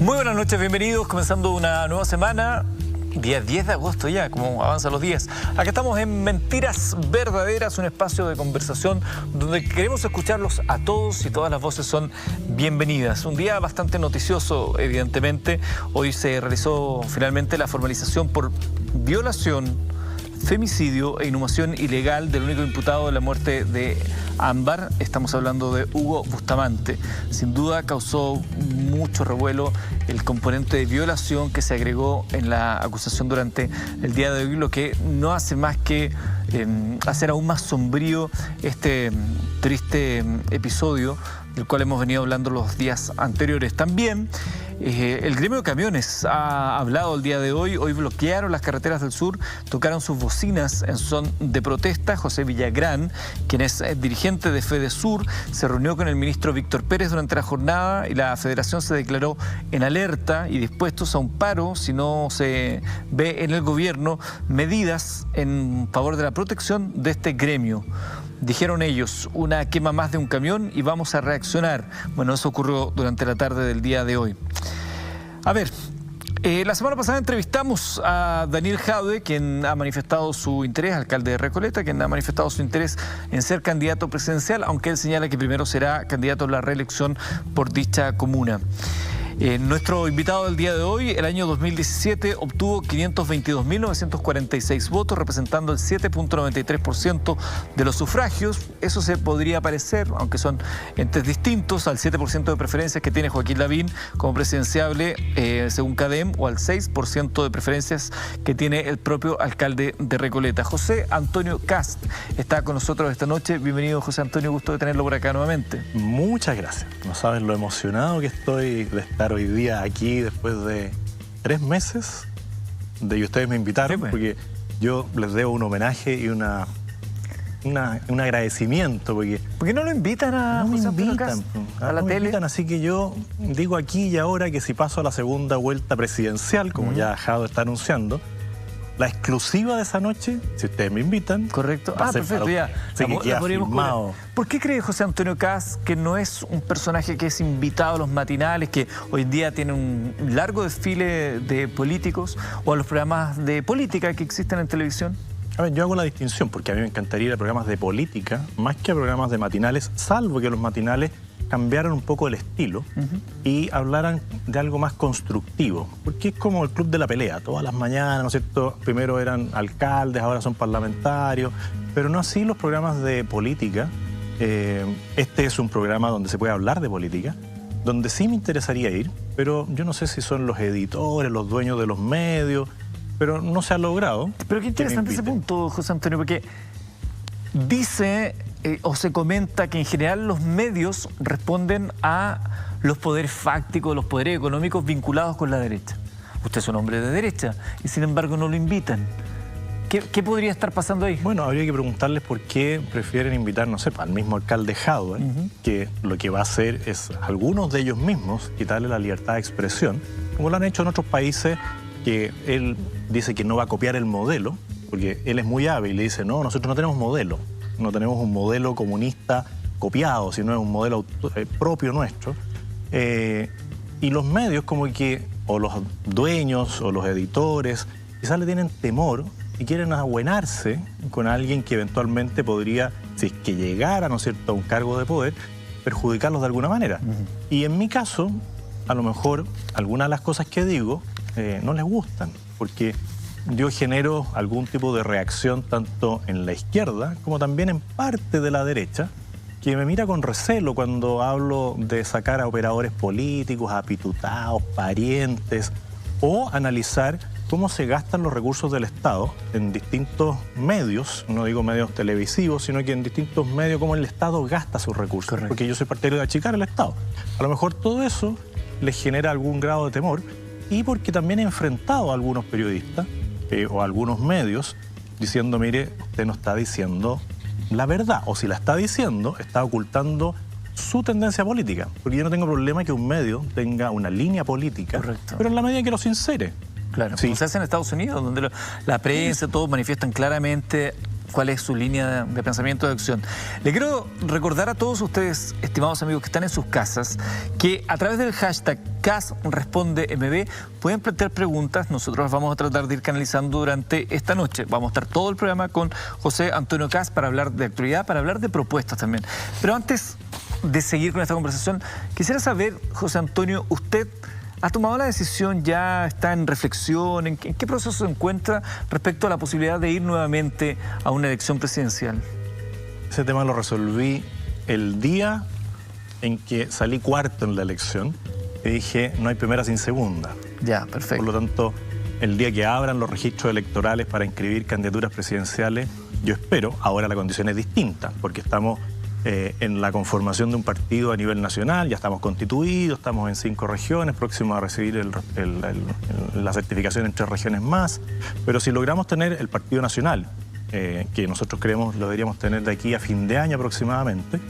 Muy buenas noches, bienvenidos, comenzando una nueva semana, día 10 de agosto ya, como avanzan los días. Acá estamos en Mentiras Verdaderas, un espacio de conversación donde queremos escucharlos a todos y todas las voces son bienvenidas. Un día bastante noticioso, evidentemente. Hoy se realizó finalmente la formalización por violación, femicidio e inhumación ilegal del único imputado de la muerte de Ámbar. Estamos hablando de Hugo Bustamante. Sin duda causó mucho revuelo el componente de violación que se agregó en la acusación durante el día de hoy, lo que no hace más que hacer aún más sombrío este triste episodio del cual hemos venido hablando los días anteriores. También el gremio de camiones ha hablado el día de hoy. Hoy bloquearon las carreteras del sur, tocaron sus bocinas en son de protesta. José Villagrán, quien es dirigente de FEDESUR, se reunió con el ministro Víctor Pérez durante la jornada y la federación se declaró en alerta y dispuestos a un paro si no se ve en el gobierno medidas en favor de la protección de este gremio. Dijeron ellos, una quema más de un camión y vamos a reaccionar. Bueno, eso ocurrió durante la tarde del día de hoy. A ver, la semana pasada entrevistamos a Daniel Jadwe, quien ha manifestado su interés, alcalde de Recoleta, quien ha manifestado su interés en ser candidato presidencial, aunque él señala que primero será candidato a la reelección por dicha comuna. Nuestro invitado del día de hoy, el año 2017, obtuvo 522.946 votos, representando el 7.93% de los sufragios. Eso se podría parecer, aunque son entes distintos, al 7% de preferencias que tiene Joaquín Lavín como presidenciable, según CADEM, o al 6% de preferencias que tiene el propio alcalde de Recoleta. José Antonio Kast está con nosotros esta noche. Bienvenido, José Antonio, gusto de tenerlo por acá nuevamente. Muchas gracias. No sabes lo emocionado que estoy de estar hoy día aquí después de 3 meses de que ustedes me invitaron, Sí, pues. Porque yo les debo un homenaje y un agradecimiento, porque ¿Por qué no lo invitan a no me José Antonio invitan, Kast a la no me tele? invitan, así que yo digo aquí y ahora que si paso a la segunda vuelta presidencial, como ya Jado está anunciando, la exclusiva de esa noche, si ustedes me invitan. Correcto. va a ser Perfecto, para- ya. Así que queda podríamos firmado. cubrir. ¿Por qué cree José Antonio Kast que no es un personaje que es invitado a los matinales, que hoy en día tiene un largo desfile de políticos o a los programas de política que existen en televisión? A ver, yo hago la distinción porque a mí me encantaría ir a programas de política más que a programas de matinales, salvo que los matinales cambiaran un poco el estilo y hablaran de algo más constructivo, porque es como el club de la pelea, todas las mañanas, ¿no es cierto? Primero eran alcaldes, ahora son parlamentarios, pero no así los programas de política. Este es un programa donde se puede hablar de política, donde sí me interesaría ir, pero yo no sé si son los editores, los dueños de los medios, pero no se ha logrado. Pero qué interesante ese punto, José Antonio, porque dice o se comenta que en general los medios responden a los poderes fácticos, los poderes económicos vinculados con la derecha. Usted es un hombre de derecha y sin embargo no lo invitan. ¿Qué podría estar pasando ahí? Bueno, habría que preguntarles por qué prefieren invitar, no sé, al mismo alcalde Jadwe, que lo que va a hacer es algunos de ellos mismos quitarle la libertad de expresión, como lo han hecho en otros países, que él dice que no va a copiar el modelo, porque él es muy hábil y le dice, no, nosotros no tenemos modelo, no tenemos un modelo comunista copiado, sino es un modelo propio nuestro. Y los medios como que, o los dueños o los editores, quizás le tienen temor y quieren abuenarse con alguien que eventualmente podría, si es que llegara, ¿no es cierto?, a un cargo de poder, perjudicarlos de alguna manera. Y en mi caso, a lo mejor, algunas de las cosas que digo no les gustan, porque yo genero algún tipo de reacción tanto en la izquierda como también en parte de la derecha, que me mira con recelo cuando hablo de sacar a operadores políticos, a apitutados, parientes, o analizar cómo se gastan los recursos del Estado en distintos medios, no digo medios televisivos, sino que en distintos medios, cómo el Estado gasta sus recursos. Correcto. Porque yo soy partidario de achicar el Estado. A lo mejor todo eso les genera algún grado de temor, y porque también he enfrentado a algunos periodistas o a algunos medios diciendo, mire, usted no está diciendo la verdad, o si la está diciendo, está ocultando su tendencia política, porque yo no tengo problema que un medio tenga una línea política, Correcto. pero en la medida que lo sincere. Claro, Sí. como se hace en Estados Unidos, donde la prensa, todos manifiestan claramente cuál es su línea de pensamiento de acción. Le quiero recordar a todos ustedes, estimados amigos que están en sus casas, que a través del hashtag CASRespondeMB pueden plantear preguntas. Nosotros las vamos a tratar de ir canalizando durante esta noche. Vamos a estar todo el programa con José Antonio Kast para hablar de actualidad, para hablar de propuestas también. Pero antes de seguir con esta conversación, quisiera saber, José Antonio, usted ¿ha tomado la decisión, ya está en reflexión? ¿En qué proceso se encuentra respecto a la posibilidad de ir nuevamente a una elección presidencial? Ese tema lo resolví el día en que salí cuarto en la elección y dije, no hay primera sin segunda. Ya, perfecto. Por lo tanto, el día que abran los registros electorales para inscribir candidaturas presidenciales, yo espero, ahora la condición es distinta, porque estamos en la conformación de un partido a nivel nacional, ya estamos constituidos, estamos en 5 regiones, próximos a recibir la certificación en 3 regiones más, pero si logramos tener el partido nacional, que nosotros creemos lo deberíamos tener de aquí a fin de año aproximadamente,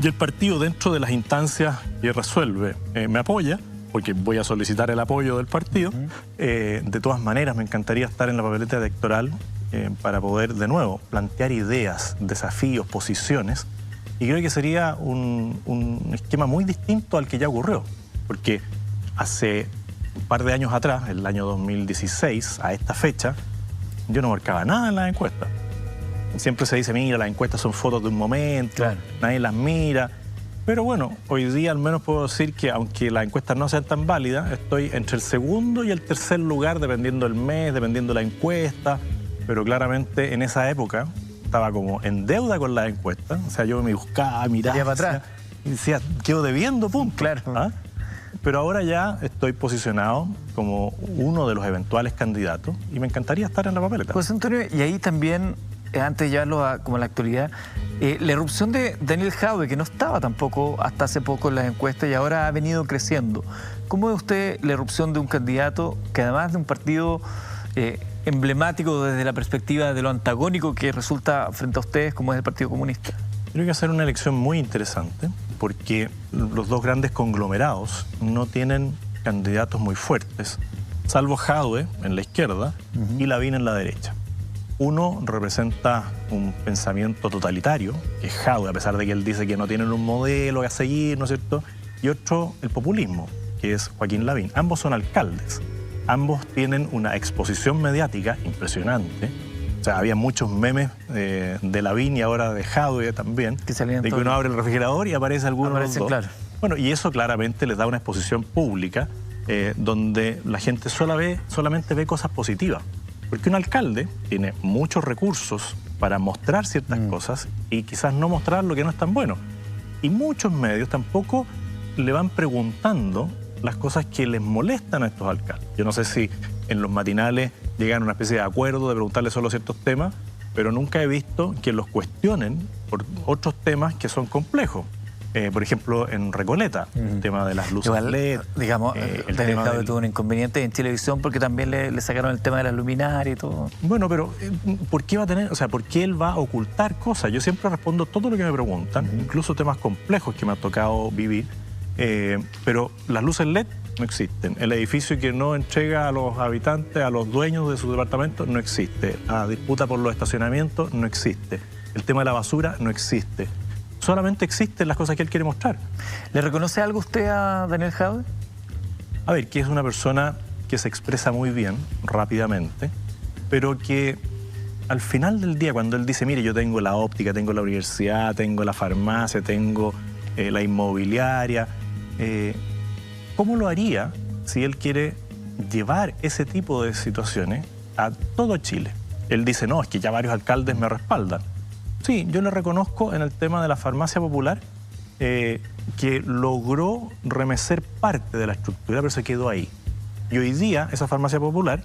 y el partido dentro de las instancias que resuelve me apoya, porque voy a solicitar el apoyo del partido, de todas maneras me encantaría estar en la papeleta electoral para poder de nuevo plantear ideas, desafíos, posiciones. Y creo que sería un esquema muy distinto al que ya ocurrió, porque hace un par de años atrás, el año 2016, a esta fecha, yo no marcaba nada en las encuestas. Siempre se dice, mira, las encuestas son fotos de un momento, claro, nadie las mira. Pero bueno, hoy día al menos puedo decir que aunque las encuestas no sean tan válidas, estoy entre el segundo y el tercer lugar, dependiendo del mes, dependiendo de la encuesta. Pero claramente en esa época estaba como en deuda con las encuestas, o sea, yo me buscaba, miraba para atrás y decía, quedo debiendo, punto. Claro. ¿Ah? Pero ahora ya estoy posicionado como uno de los eventuales candidatos y me encantaría estar en la papeleta. José Antonio, y ahí también, antes de llevarlo como a la actualidad, la irrupción de Daniel Jadwe, que no estaba tampoco hasta hace poco en las encuestas y ahora ha venido creciendo. ¿Cómo ve usted la irrupción de un candidato que además de un partido emblemático desde la perspectiva de lo antagónico que resulta frente a ustedes, como es el Partido Comunista? Creo que va a ser una elección muy interesante porque los dos grandes conglomerados no tienen candidatos muy fuertes, salvo Jadwe en la izquierda y Lavín en la derecha. Uno representa un pensamiento totalitario, que es Jadwe, a pesar de que él dice que no tienen un modelo a seguir, ¿no es cierto? Y otro, el populismo, que es Joaquín Lavín. Ambos son alcaldes. Ambos tienen una exposición mediática impresionante. O sea, había muchos memes de Lavín y ahora de Jadwe también, de que uno abre el refrigerador y aparece alguno de los dos. Claro. Bueno, y eso claramente les da una exposición pública donde la gente solamente ve cosas positivas. Porque un alcalde tiene muchos recursos para mostrar ciertas cosas y quizás no mostrar lo que no es tan bueno. Y muchos medios tampoco le van preguntando las cosas que les molestan a estos alcaldes. Yo no sé si en los matinales llegan a una especie de acuerdo de preguntarle solo ciertos temas, pero nunca he visto que los cuestionen por otros temas que son complejos. Por ejemplo, en Recoleta, el tema de las luces LED. Digamos, el tema tuvo un inconveniente en televisión porque también le sacaron el tema de las luminarias y todo. Bueno, pero ¿por qué va a tener, o sea, por qué él va a ocultar cosas? Yo siempre respondo todo lo que me preguntan, incluso temas complejos que me ha tocado vivir. Pero las luces LED no existen. El edificio que no entrega a los habitantes, a los dueños de su departamento, no existe. La disputa por los estacionamientos no existe. El tema de la basura no existe. Solamente existen las cosas que él quiere mostrar. ¿Le reconoce algo usted a Daniel Jadwe? A ver, que es una persona que se expresa muy bien, rápidamente, pero que al final del día, cuando él dice, mire, yo tengo la óptica, tengo la universidad, tengo la farmacia, tengo la inmobiliaria, ¿cómo lo haría si él quiere llevar ese tipo de situaciones a todo Chile? Él dice, no, es que ya varios alcaldes me respaldan. Sí, yo le reconozco en el tema de la farmacia popular que logró remecer parte de la estructura, pero se quedó ahí. Y hoy día esa farmacia popular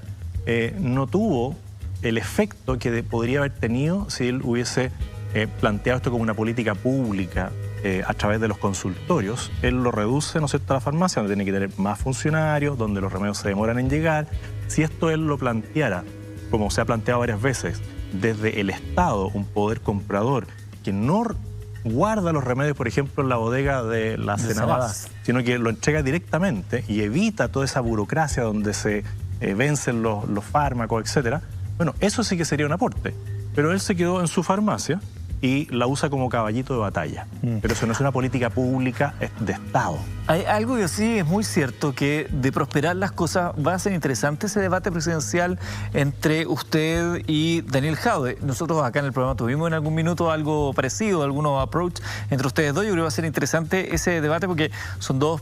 no tuvo el efecto que podría haber tenido si él hubiese planteado esto como una política pública a través de los consultorios. Él lo reduce, ¿no es cierto?, a la farmacia, donde tiene que tener más funcionarios, donde los remedios se demoran en llegar. Si esto él lo planteara, como se ha planteado varias veces, desde el Estado, un poder comprador que no guarda los remedios, por ejemplo, en la bodega de la Cenabás, sino que lo entrega directamente y evita toda esa burocracia donde se vencen los fármacos, etcétera. Bueno, eso sí que sería un aporte. Pero él se quedó en su farmacia y la usa como caballito de batalla. Pero eso no es una política pública, es de Estado. Hay algo que sí es muy cierto, que de prosperar las cosas va a ser interesante ese debate presidencial entre usted y Daniel Jadwe. Nosotros acá en el programa tuvimos en algún minuto algo parecido, algunos approach entre ustedes dos. Yo creo que va a ser interesante ese debate porque son dos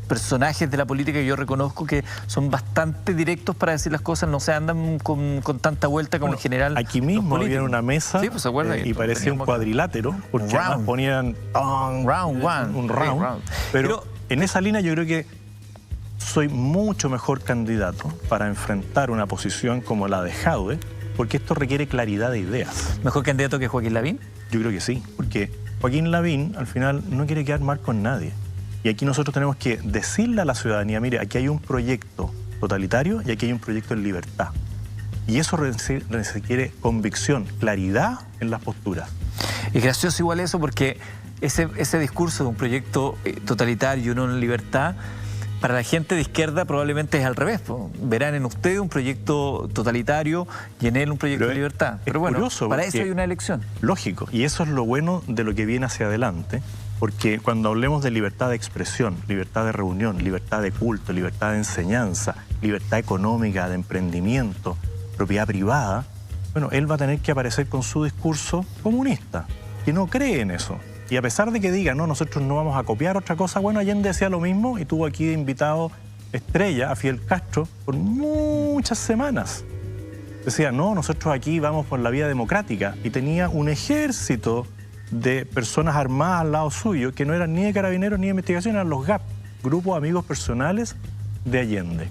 personajes de la política que yo reconozco que son bastante directos para decir las cosas, no se andan con tanta vuelta como en general. Aquí mismo había una mesa, sí, pues, ¿se acuerda? Y parecía un cuadrilátero, porque además ponían round one, un round. Pero en esa línea yo creo que soy mucho mejor candidato para enfrentar una posición como la de Jadwe, porque esto requiere claridad de ideas. ¿Mejor candidato que Joaquín Lavín? Yo creo que sí, porque Joaquín Lavín al final no quiere quedar mal con nadie. Y aquí nosotros tenemos que decirle a la ciudadanía, mire, aquí hay un proyecto totalitario y aquí hay un proyecto en libertad. Y eso requiere convicción, claridad en las posturas. Es gracioso igual eso porque ese discurso de un proyecto totalitario y uno en libertad, para la gente de izquierda probablemente es al revés. Verán en usted un proyecto totalitario y en él un proyecto de libertad. Pero bueno, curioso, para eso hay una elección. Lógico, y eso es lo bueno de lo que viene hacia adelante. Porque cuando hablemos de libertad de expresión, libertad de reunión, libertad de culto, libertad de enseñanza, libertad económica, de emprendimiento, propiedad privada, bueno, él va a tener que aparecer con su discurso comunista, que no cree en eso. Y a pesar de que diga, no, nosotros no vamos a copiar otra cosa, bueno, Allende decía lo mismo y tuvo aquí de invitado estrella a Fidel Castro por muchas semanas. Decía, no, nosotros aquí vamos por la vía democrática, y tenía un ejército de personas armadas al lado suyo, que no eran ni de carabineros ni de investigación, eran los GAP, grupos amigos personales de Allende,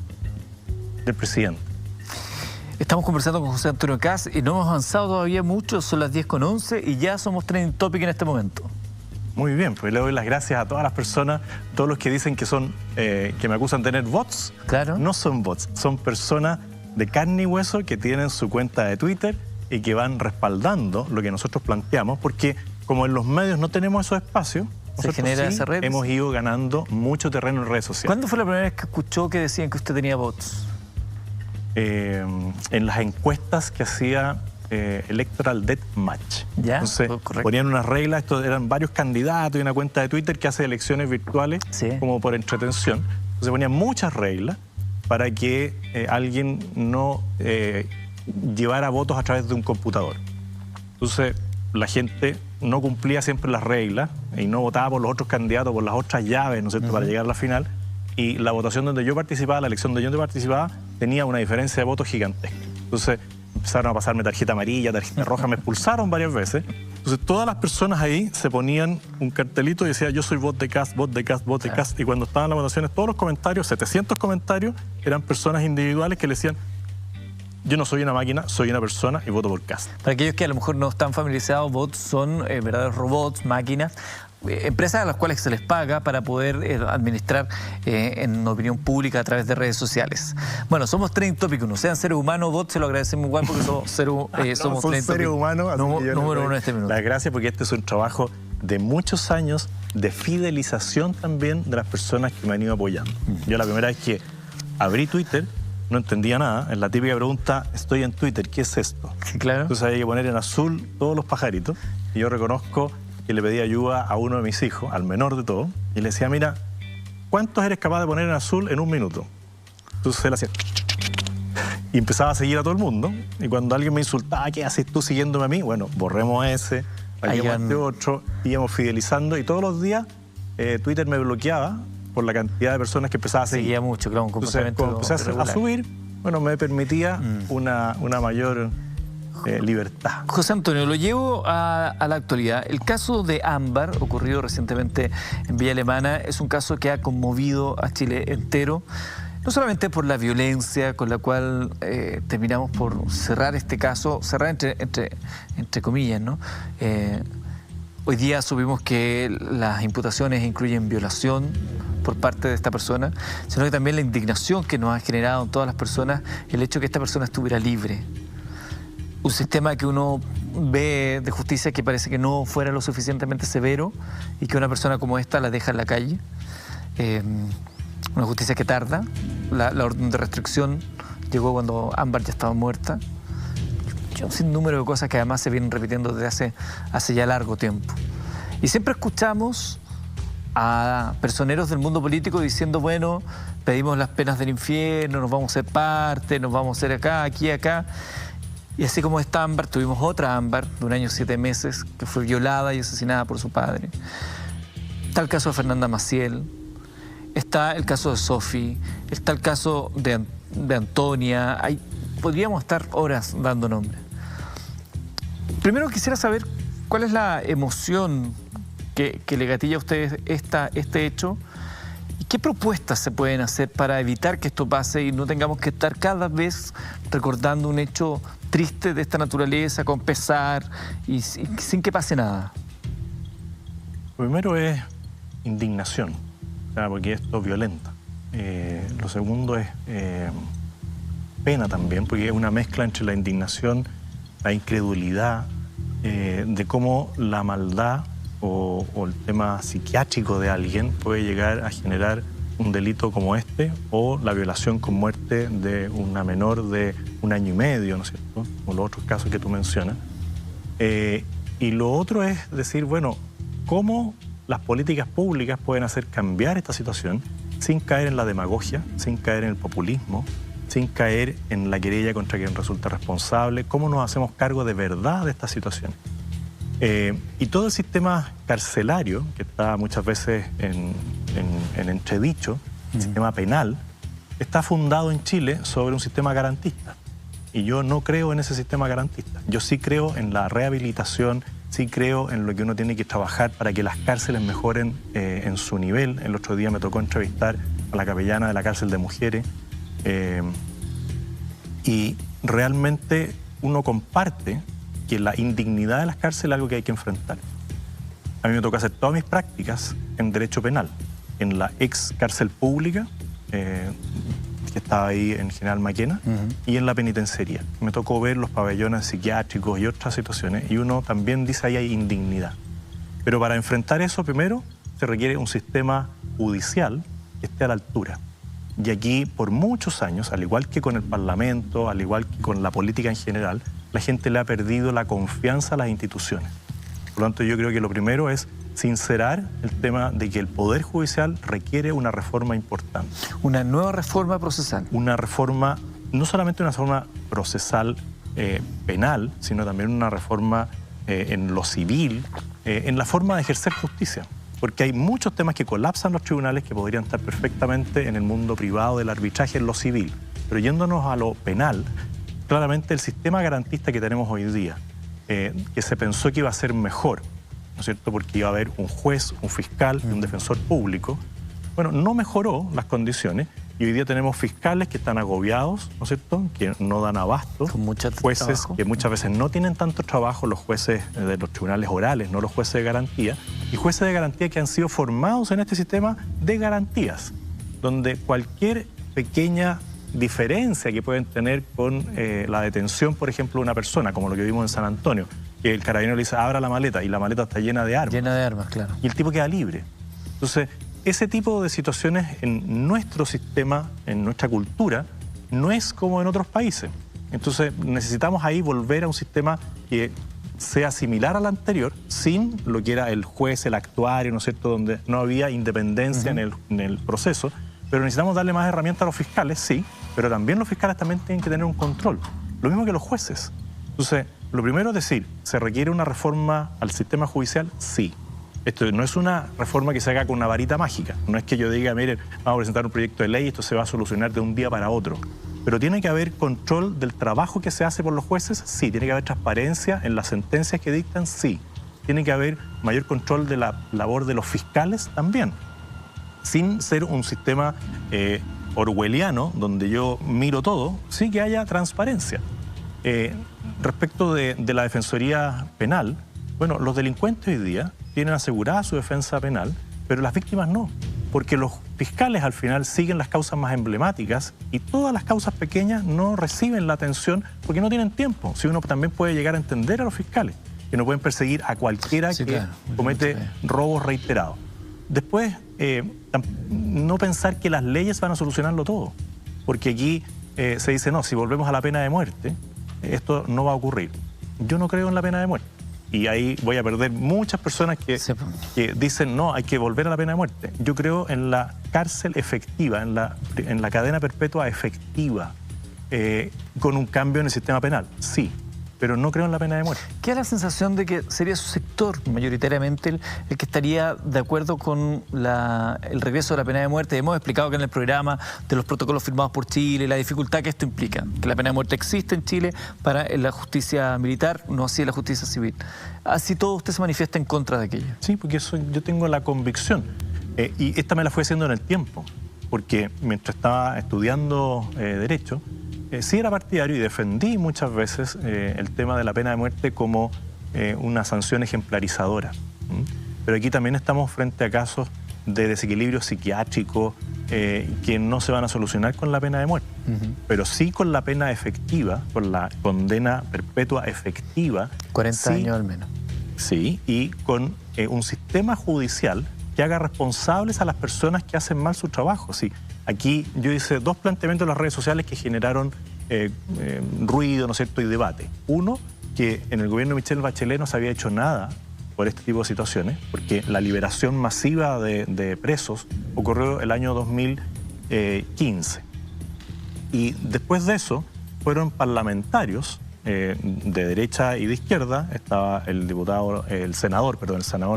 del presidente. Estamos conversando con José Antonio Kast y no hemos avanzado todavía mucho, son las 10:11 y ya somos trending topic en este momento. Muy bien, pues le doy las gracias a todas las personas, todos los que dicen que son, que me acusan de tener bots. Claro. No son bots, son personas de carne y hueso que tienen su cuenta de Twitter y que van respaldando lo que nosotros planteamos, porque como en los medios no tenemos esos espacios, nosotros sí hemos ido ganando mucho terreno en redes sociales. ¿Cuándo fue la primera vez que escuchó que decían que usted tenía bots? En las encuestas que hacía Electoral Deathmatch. ¿Ya? Entonces ponían unas reglas, estos eran varios candidatos y una cuenta de Twitter que hace elecciones virtuales, sí, como por entretención. Entonces ponían muchas reglas para que alguien no llevara votos a través de un computador. Entonces la gente no cumplía siempre las reglas y no votaba por los otros candidatos, por las otras llaves, ¿no es cierto?, para llegar a la final. Y la votación donde yo participaba, la elección donde yo participaba, tenía una diferencia de votos gigantesca. Entonces empezaron a pasarme tarjeta amarilla, tarjeta roja, me expulsaron varias veces. Entonces todas las personas ahí se ponían un cartelito y decía, yo soy bot de Kast, bot de Kast, bot de Kast. Y cuando estaban las votaciones, todos los comentarios, 700 comentarios, eran personas individuales que le decían, yo no soy una máquina, soy una persona y voto por Kast. Para aquellos que a lo mejor no están familiarizados, bots son verdaderos robots, máquinas, empresas a las cuales se les paga para poder administrar en opinión pública a través de redes sociales. Bueno, somos Trending Topic 1. Sean seres humanos, bots, se lo agradecemos igual porque somos seres humanos. Número 1 en este minuto. Las gracias porque este es un trabajo de muchos años de fidelización también de las personas que me han ido apoyando. Yo la primera vez que abrí Twitter no entendía nada. Es la típica pregunta, estoy en Twitter, ¿qué es esto? Sí, claro. Entonces había que poner en azul todos los pajaritos. Y yo reconozco que le pedí ayuda a uno de mis hijos, al menor de todos, y le decía, mira, ¿cuántos eres capaz de poner en azul en un minuto? Entonces él hacía... Y empezaba a seguir a todo el mundo. Y cuando alguien me insultaba, ¿qué haces tú siguiéndome a mí? Bueno, borremos ese, hagamos este otro, íbamos fidelizando. Y todos los días Twitter me bloqueaba por la cantidad de personas que empezaba a seguir. Seguía mucho, claro, un comportamiento. Entonces, cuando empecé a subir, bueno, me permitía una mayor libertad. José Antonio, lo llevo a la actualidad. El caso de Ámbar, ocurrido recientemente en Villa Alemana, es un caso que ha conmovido a Chile entero, no solamente por la violencia con la cual terminamos por cerrar este caso, cerrar entre comillas, ¿no? Hoy día supimos que las imputaciones incluyen violación por parte de esta persona, sino que también la indignación que nos ha generado en todas las personas el hecho de que esta persona estuviera libre. Un sistema que uno ve de justicia que parece que no fuera lo suficientemente severo y que una persona como esta la deja en la calle. Una justicia que tarda. La orden de restricción llegó cuando Ámbar ya estaba muerta. un sinnúmero de cosas que además se vienen repitiendo desde hace ya largo tiempo. Y siempre escuchamos a personeros del mundo político diciendo, bueno, pedimos las penas del infierno, nos vamos a ser parte, nos vamos a hacer acá, aquí, acá. Y así como esta Ámbar, tuvimos otra Ámbar de 1 año y 7 meses que fue violada y asesinada por su padre. Está el caso de Fernanda Maciel, está el caso de Sofi, está el caso de Antonia. Podríamos estar horas dando nombres. Primero quisiera saber cuál es la emoción que le gatilla a ustedes este hecho y qué propuestas se pueden hacer para evitar que esto pase y no tengamos que estar cada vez recordando un hecho triste de esta naturaleza, con pesar y sin que pase nada. Lo primero es indignación, porque esto es violenta. Lo segundo es pena también, porque es una mezcla entre la indignación, la incredulidad, de cómo la maldad o el tema psiquiátrico de alguien puede llegar a generar un delito como este o la violación con muerte de una menor de 1 año y medio, ¿no es cierto? O los otros casos que tú mencionas. Y lo otro es decir, bueno, ¿cómo las políticas públicas pueden hacer cambiar esta situación sin caer en la demagogia, sin caer en el populismo, sin caer en la querella contra quien resulta responsable? ¿Cómo nos hacemos cargo de verdad de esta situación? Y todo el sistema carcelario, que está muchas veces en entredicho, el sistema penal, está fundado en Chile sobre un sistema garantista. Y yo no creo en ese sistema garantista. Yo sí creo en la rehabilitación, sí creo en lo que uno tiene que trabajar para que las cárceles mejoren en su nivel. El otro día me tocó entrevistar a la capellana de la cárcel de mujeres y realmente uno comparte que la indignidad de las cárceles es algo que hay que enfrentar. A mí me tocó hacer todas mis prácticas en derecho penal, en la ex cárcel pública, que estaba ahí en General Maquena, y en la penitenciaría. Me tocó ver los pabellones psiquiátricos y otras situaciones, y uno también dice ahí hay indignidad. Pero para enfrentar eso, primero, se requiere un sistema judicial que esté a la altura. Y aquí, por muchos años, al igual que con el Parlamento, al igual que con la política en general, la gente le ha perdido la confianza a las instituciones. Por lo tanto, yo creo que lo primero es sincerar el tema de que el Poder Judicial requiere una reforma importante. Una nueva reforma procesal. Una reforma, no solamente una reforma procesal penal, sino también una reforma en lo civil, en la forma de ejercer justicia. Porque hay muchos temas que colapsan los tribunales que podrían estar perfectamente en el mundo privado del arbitraje en lo civil. Pero yéndonos a lo penal, claramente el sistema garantista que tenemos hoy día, que se pensó que iba a ser mejor, ¿no es cierto? Porque iba a haber un juez, un fiscal y un defensor público. Bueno, no mejoró las condiciones y hoy día tenemos fiscales que están agobiados, ¿no es cierto? Que no dan abasto. Con mucho jueces trabajo. Que muchas veces no tienen tanto trabajo, los jueces de los tribunales orales, no los jueces de garantía, y jueces de garantía que han sido formados en este sistema de garantías, donde cualquier pequeña diferencia que pueden tener con la detención, por ejemplo, de una persona, como lo que vimos en San Antonio, que el carabinero le dice, abra la maleta, y la maleta está llena de armas. Llena de armas, claro. Y el tipo queda libre. Entonces, ese tipo de situaciones en nuestro sistema, en nuestra cultura, no es como en otros países. Entonces, necesitamos ahí volver a un sistema que sea similar al anterior, sin lo que era el juez, el actuario, ¿no es cierto?, donde no había independencia en el proceso. Pero necesitamos darle más herramientas a los fiscales, sí, pero también los fiscales también tienen que tener un control. Lo mismo que los jueces. Entonces, lo primero es decir, ¿se requiere una reforma al sistema judicial? Sí. Esto no es una reforma que se haga con una varita mágica. No es que yo diga, miren, vamos a presentar un proyecto de ley y esto se va a solucionar de un día para otro. Pero tiene que haber control del trabajo que se hace por los jueces, sí. Tiene que haber transparencia en las sentencias que dictan, sí. Tiene que haber mayor control de la labor de los fiscales también. Sin ser un sistema orwelliano, donde yo miro todo, sí que haya transparencia. Respecto de la Defensoría Penal, bueno, los delincuentes hoy día tienen asegurada su defensa penal, pero las víctimas no, porque los fiscales al final siguen las causas más emblemáticas y todas las causas pequeñas no reciben la atención porque no tienen tiempo. Si uno también puede llegar a entender a los fiscales, que no pueden perseguir a cualquiera que comete robos reiterados. Después, no pensar que las leyes van a solucionarlo todo, porque aquí se dice, no, si volvemos a la pena de muerte, esto no va a ocurrir. Yo no creo en la pena de muerte. Y ahí voy a perder muchas personas que dicen, no, hay que volver a la pena de muerte. Yo creo en la cárcel efectiva, en la cadena perpetua efectiva, con un cambio en el sistema penal, sí, pero no creo en la pena de muerte. ¿Qué da la sensación de que sería su sector mayoritariamente el que estaría de acuerdo con el regreso de la pena de muerte? Hemos explicado que en el programa de los protocolos firmados por Chile, la dificultad que esto implica, que la pena de muerte existe en Chile para la justicia militar, no así en la justicia civil. Así todo usted se manifiesta en contra de aquello. Sí, porque yo tengo la convicción, y esta me la fui haciendo en el tiempo, porque mientras estaba estudiando Derecho, sí era partidario y defendí muchas veces el tema de la pena de muerte como una sanción ejemplarizadora. Pero aquí también estamos frente a casos de desequilibrio psiquiátrico que no se van a solucionar con la pena de muerte, pero sí con la pena efectiva, con la condena perpetua efectiva. 40 años al menos. Sí, y con un sistema judicial que haga responsables a las personas que hacen mal su trabajo. Sí. Aquí yo hice dos planteamientos en las redes sociales que generaron ruido, ¿no es cierto?, y debate. Uno, que en el gobierno de Michelle Bachelet no se había hecho nada por este tipo de situaciones, porque la liberación masiva de presos ocurrió el año 2015. Y después de eso fueron parlamentarios de derecha y de izquierda. Estaba el senador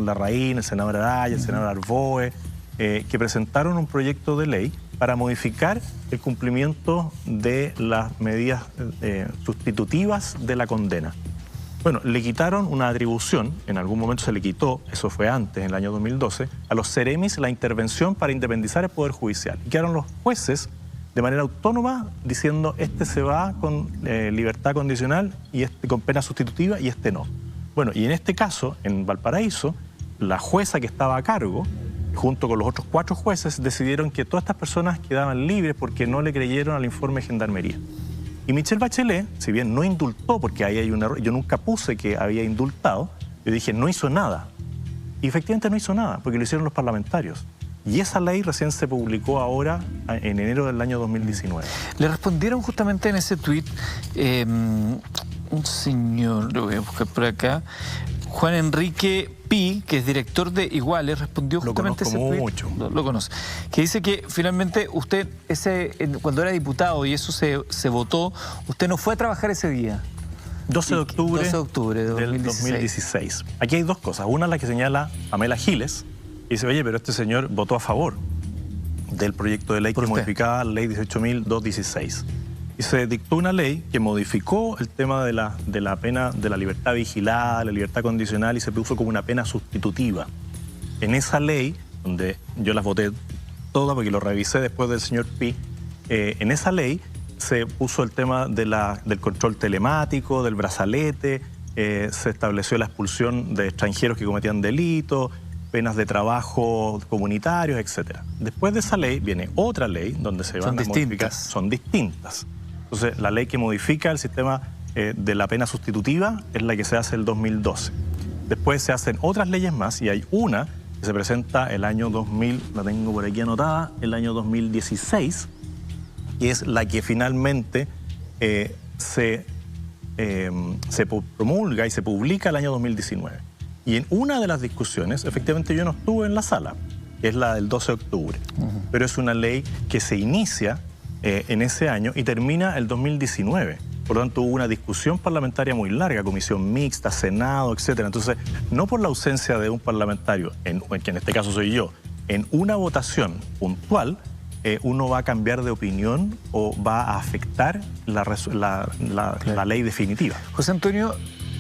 Larraín, el senador Araya, el senador Arboe, que presentaron un proyecto de ley para modificar el cumplimiento de las medidas sustitutivas de la condena. Bueno, le quitaron una atribución, en algún momento se le quitó, eso fue antes, en el año 2012, a los ceremis la intervención para independizar el Poder Judicial. Y quedaron los jueces de manera autónoma diciendo este se va con libertad condicional y este con pena sustitutiva y este no. Bueno, y en este caso, en Valparaíso, la jueza que estaba a cargo, junto con los otros 4 jueces, decidieron que todas estas personas quedaban libres porque no le creyeron al informe de Gendarmería. Y Michelle Bachelet, si bien no indultó, porque ahí hay un error, yo nunca puse que había indultado, yo dije no hizo nada. Y efectivamente no hizo nada, porque lo hicieron los parlamentarios. Y esa ley recién se publicó ahora, en enero del año 2019. Le respondieron justamente en ese tuit un señor, lo voy a buscar por acá, Juan Enrique Pi, que es director de Iguales, respondió justamente ese tuit. Mucho. Lo conoce. Que dice que finalmente usted, cuando era diputado y eso se votó, usted no fue a trabajar ese día. 12 de octubre, del 2016. Aquí hay dos cosas. Una es la que señala Pamela Giles, y dice, oye, pero este señor votó a favor del proyecto de ley que modificaba la ley 18.216. Y se dictó una ley que modificó el tema de la pena de la libertad vigilada, la libertad condicional, y se puso como una pena sustitutiva. En esa ley, donde yo las voté todas porque lo revisé después del señor Pi, en esa ley se puso el tema del control telemático, del brazalete, se estableció la expulsión de extranjeros que cometían delitos, penas de trabajo comunitarios, etc. Después de esa ley viene otra ley donde se van a modificar. Son distintas. Entonces, la ley que modifica el sistema de la pena sustitutiva es la que se hace el 2012. Después se hacen otras leyes más y hay una que se presenta el año 2000, la tengo por aquí anotada, el año 2016, que es la que finalmente se promulga y se publica el año 2019. Y en una de las discusiones, efectivamente yo no estuve en la sala, que es la del 12 de octubre, pero es una ley que se inicia en ese año y termina el 2019. Por lo tanto, hubo una discusión parlamentaria muy larga, comisión mixta, Senado, etc. Entonces, no por la ausencia de un parlamentario, que en este caso soy yo, en una votación puntual, uno va a cambiar de opinión o va a afectar la ley definitiva. José Antonio,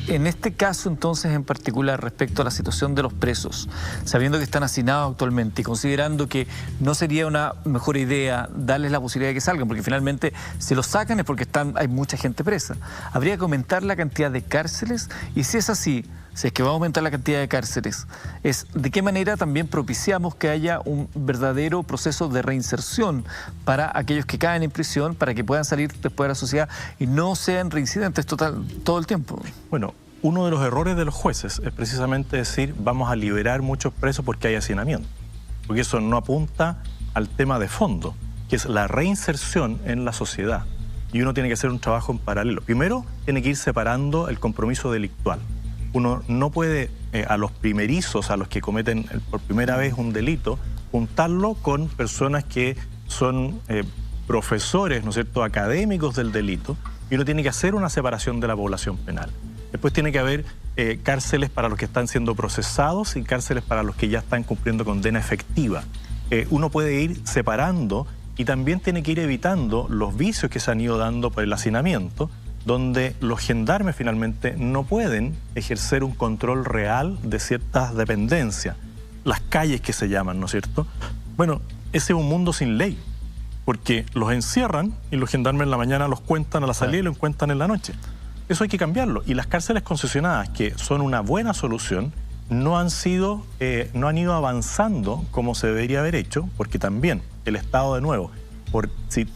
en este caso entonces en particular respecto a la situación de los presos, sabiendo que están hacinados actualmente y considerando que no sería una mejor idea darles la posibilidad de que salgan, porque finalmente si los sacan es porque hay mucha gente presa, ¿habría que aumentar la cantidad de cárceles? Y si es así, si es que va a aumentar la cantidad de cárceles, ¿de qué manera también propiciamos que haya un verdadero proceso de reinserción para aquellos que caen en prisión, para que puedan salir después de la sociedad y no sean reincidentes todo el tiempo? Bueno, uno de los errores de los jueces es precisamente decir vamos a liberar muchos presos porque hay hacinamiento, porque eso no apunta al tema de fondo, que es la reinserción en la sociedad. y uno tiene que hacer un trabajo en paralelo. Primero, tiene que ir separando el compromiso delictual. Uno no puede a los primerizos, a los que cometen por primera vez un delito, juntarlo con personas que son profesores, ¿no es cierto?, académicos del delito, y uno tiene que hacer una separación de la población penal. Después tiene que haber cárceles para los que están siendo procesados y cárceles para los que ya están cumpliendo condena efectiva. Uno puede ir separando y también tiene que ir evitando los vicios que se han ido dando por el hacinamiento, donde los gendarmes finalmente no pueden ejercer un control real de ciertas dependencias. Las calles que se llaman, ¿no es cierto? Bueno, ese es un mundo sin ley, porque los encierran y los gendarmes en la mañana los cuentan a la salida y los cuentan en la noche. Eso hay que cambiarlo. Y las cárceles concesionadas, que son una buena solución, no han ido avanzando como se debería haber hecho, porque también el Estado, de nuevo, por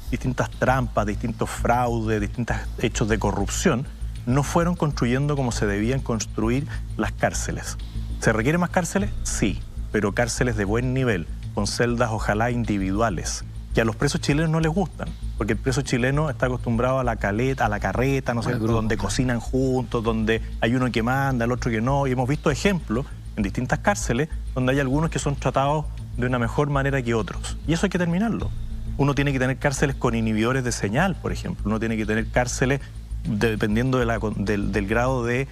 distintas trampas, distintos fraudes, distintos hechos de corrupción, no fueron construyendo como se debían construir las cárceles. ¿Se requieren más cárceles? Sí, pero cárceles de buen nivel, con celdas ojalá individuales, que a los presos chilenos no les gustan, porque el preso chileno está acostumbrado a la caleta, a la carreta, ¿no sé, donde cocinan juntos, donde hay uno que manda, el otro que no, y hemos visto ejemplos en distintas cárceles donde hay algunos que son tratados de una mejor manera que otros, y eso hay que terminarlo. Uno tiene que tener cárceles con inhibidores de señal, por ejemplo, uno tiene que tener cárceles dependiendo del grado de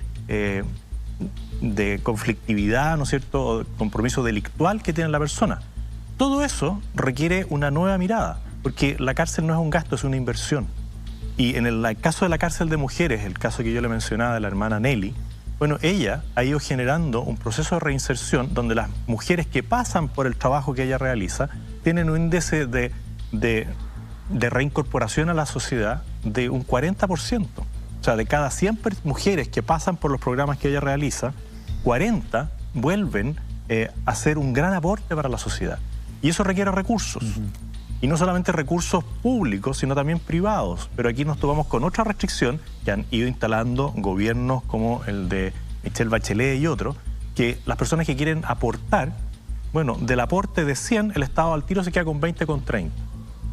conflictividad, ¿no es cierto?, o compromiso delictual que tiene la persona. Todo eso requiere una nueva mirada, porque la cárcel no es un gasto, es una inversión. Y en el caso de la cárcel de mujeres, el caso que yo le mencionaba de la hermana Nelly, bueno, ella ha ido generando un proceso de reinserción donde las mujeres que pasan por el trabajo que ella realiza tienen un índice de reincorporación a la sociedad de un 40%. O sea, de cada 100 mujeres que pasan por los programas que ella realiza, 40 vuelven a hacer un gran aporte para la sociedad. Y eso requiere recursos. Y no solamente recursos públicos, sino también privados. Pero aquí nos topamos con otra restricción que han ido instalando gobiernos como el de Michelle Bachelet y otros, que las personas que quieren aportar, bueno, del aporte de 100, el Estado al tiro se queda con 20 con 30.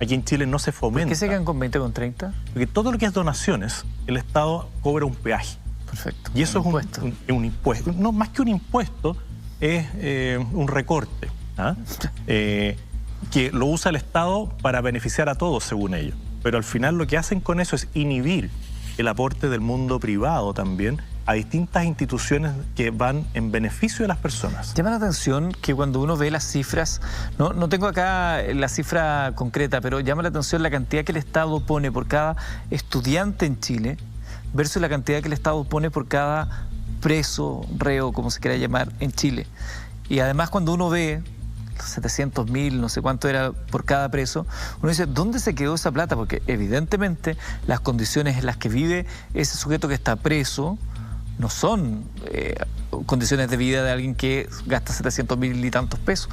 Aquí en Chile no se fomenta. ¿Por qué se quedan con 20 con 30? Porque todo lo que es donaciones, el Estado cobra un peaje. Perfecto. Y eso es un impuesto. No, más que un impuesto, es un recorte, ¿ah? Que lo usa el Estado para beneficiar a todos, según ellos. Pero al final lo que hacen con eso es inhibir el aporte del mundo privado también a distintas instituciones que van en beneficio de las personas. Llama la atención que cuando uno ve las cifras, no tengo acá la cifra concreta, pero llama la atención la cantidad que el Estado pone por cada estudiante en Chile versus la cantidad que el Estado pone por cada preso, reo, como se quiera llamar, en Chile. Y además cuando uno ve 700.000, no sé cuánto era por cada preso, uno dice, ¿dónde se quedó esa plata? Porque evidentemente las condiciones en las que vive ese sujeto que está preso no son condiciones de vida de alguien que gasta 700.000 y tantos pesos.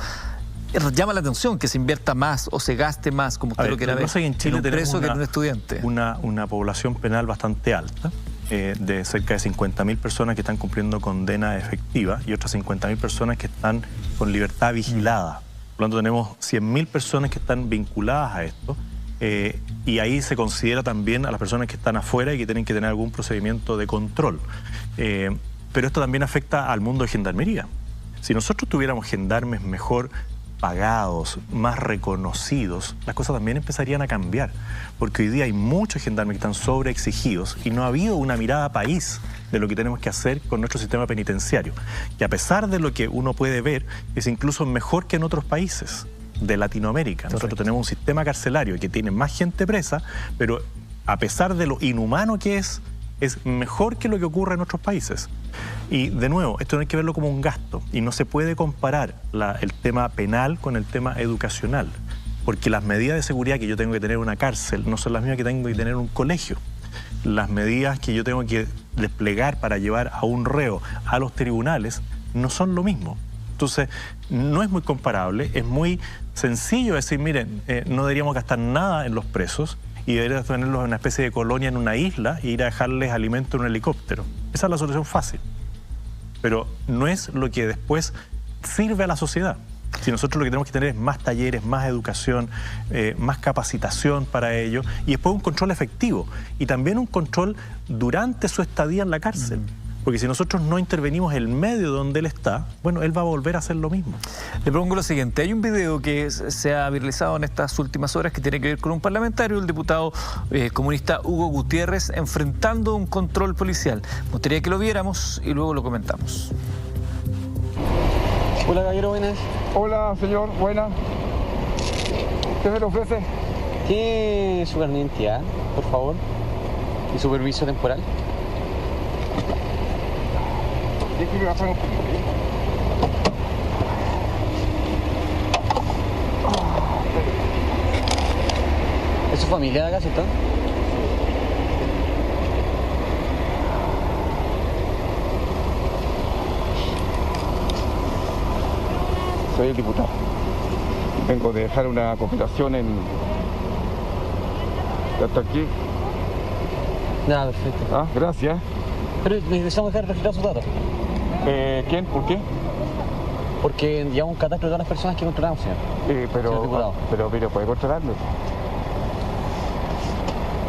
Llama la atención que se invierta más o se gaste más, como usted lo quiera ver, en Chile en un preso que en un estudiante. Una población penal bastante alta, de cerca de 50.000 personas que están cumpliendo condena efectiva y otras 50.000 personas que están con libertad vigilada. Por lo tanto, tenemos 100.000 personas que están vinculadas a esto, y ahí se considera también a las personas que están afuera y que tienen que tener algún procedimiento de control. Pero esto también afecta al mundo de gendarmería. Si nosotros tuviéramos gendarmes mejor pagados, más reconocidos, las cosas también empezarían a cambiar, porque hoy día hay muchos gendarmes que están sobreexigidos y no ha habido una mirada país de lo que tenemos que hacer con nuestro sistema penitenciario, que a pesar de lo que uno puede ver, es incluso mejor que en otros países de Latinoamérica. Nosotros tenemos un sistema carcelario que tiene más gente presa, pero a pesar de lo inhumano que es mejor que lo que ocurre en otros países. Y de nuevo, esto no hay que verlo como un gasto y no se puede comparar el tema penal con el tema educacional, porque las medidas de seguridad que yo tengo que tener en una cárcel no son las mismas que tengo que tener en un colegio. Las medidas que yo tengo que desplegar para llevar a un reo a los tribunales no son lo mismo. Entonces, no es muy comparable, es muy sencillo decir, miren, no deberíamos gastar nada en los presos y deberíamos tenerlos en una especie de colonia en una isla e ir a dejarles alimento en un helicóptero. Esa es la solución fácil, pero no es lo que después sirve a la sociedad. Si nosotros lo que tenemos que tener es más talleres, más educación, más capacitación para ello y después un control efectivo y también un control durante su estadía en la cárcel. Porque si nosotros no intervenimos en el medio donde él está, bueno, él va a volver a hacer lo mismo. Le propongo lo siguiente, hay un video que se ha viralizado en estas últimas horas que tiene que ver con un parlamentario, el diputado comunista Hugo Gutiérrez, enfrentando un control policial. Me gustaría que lo viéramos y luego lo comentamos. Hola, caballero, buenas. Hola, señor, buenas. ¿Qué se le ofrece? ¿Tiene su carnet de identidad, por favor? ¿Y su permiso temporal? Déjeme bajar un poquito. ¿Es su familia de acá, cierto? Soy el diputado. Vengo de dejar una cooperación en... hasta aquí. Nada, perfecto. Ah, gracias. Pero necesitamos dejar registrados sus datos. ¿Quién? ¿Por qué? Porque llevamos un catastro de todas las personas que controlamos, señor. Señor diputado. Pero ¿puede controlarme?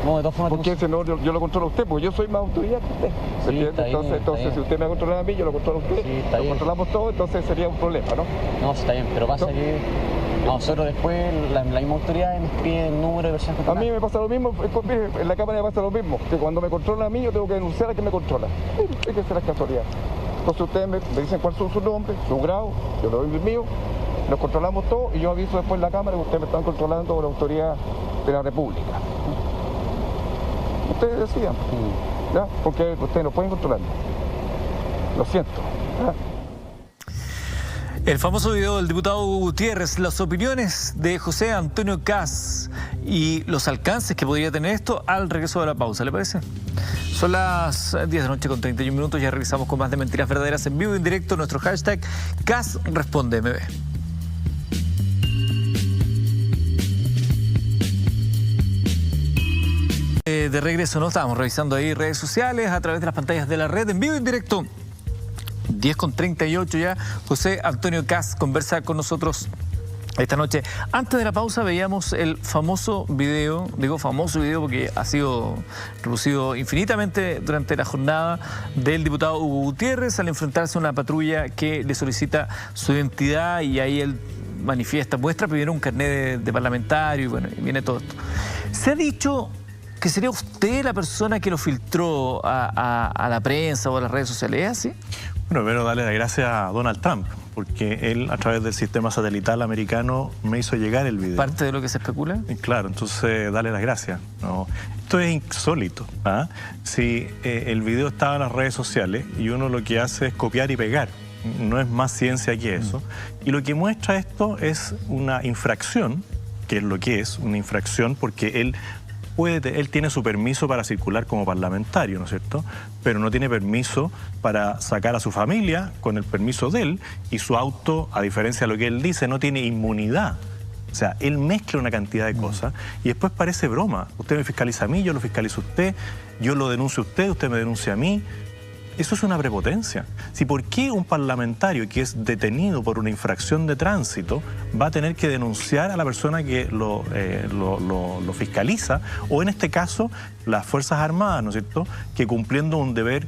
No, de todas formas... ¿Por qué? Si no, yo lo controlo a usted, porque yo soy más autoridad que usted. Sí, está bien, entonces si usted me controla a mí, yo lo controlo a usted. Sí, está lo bien. controlamos todo, entonces sería un problema, ¿no? No, sí, está bien, pero pasa que nosotros después, la misma autoridad nos pide el número de personas A controladas. mí me pasa lo mismo, en la Cámara me pasa lo mismo, que cuando me controlan a mí yo tengo que denunciar a quien me controla. Fíjense las casualidades. Entonces ustedes me dicen cuál son sus nombres, su grado, yo le doy el mío, nos controlamos todo y yo aviso después en la Cámara que ustedes me están controlando por la autoridad de la República. Ustedes decidan, ¿ya? Porque ustedes no pueden controlarme. Lo siento, ¿ya? El famoso video del diputado Hugo Gutiérrez, las opiniones de José Antonio Kast y los alcances que podría tener esto al regreso de la pausa, ¿le parece? Son las 10 de la noche con 31 minutos, ya regresamos con más de Mentiras Verdaderas en vivo y en directo, nuestro hashtag KastRespondeMB. De regreso, ¿no? Estábamos revisando ahí redes sociales a través de las pantallas de la red en vivo y en directo. 10:38 ya, José Antonio Kast conversa con nosotros esta noche. Antes de la pausa veíamos el famoso video, digo famoso video porque ha sido reproducido infinitamente durante la jornada del diputado Hugo Gutiérrez al enfrentarse a una patrulla que le solicita su identidad y ahí él manifiesta, muestra primero un carnet de parlamentario y bueno, y viene todo esto. Se ha dicho que sería usted la persona que lo filtró a la prensa o a las redes sociales, ¿es así? Bueno, primero darle las gracias a Donald Trump, porque él a través del sistema satelital americano me hizo llegar el video. ¿Parte de lo que se especula? Claro, entonces darle las gracias. No, esto es insólito. ¿Ah? Si el video estaba en las redes sociales y uno lo que hace es copiar y pegar, no es más ciencia que eso. Y lo que muestra esto es una infracción, que es lo que es, una infracción porque él tiene su permiso para circular como parlamentario, ¿no es cierto? Pero no tiene permiso para sacar a su familia con el permiso de él y su auto, a diferencia de lo que él dice, no tiene inmunidad. O sea, él mezcla una cantidad de cosas y después parece broma. Usted me fiscaliza a mí, yo lo fiscalizo a usted, yo lo denuncio a usted, usted me denuncia a mí. Eso es una prepotencia. Si por qué un parlamentario que es detenido por una infracción de tránsito va a tener que denunciar a la persona que lo fiscaliza, o en este caso las Fuerzas Armadas, ¿no es cierto?, que cumpliendo un deber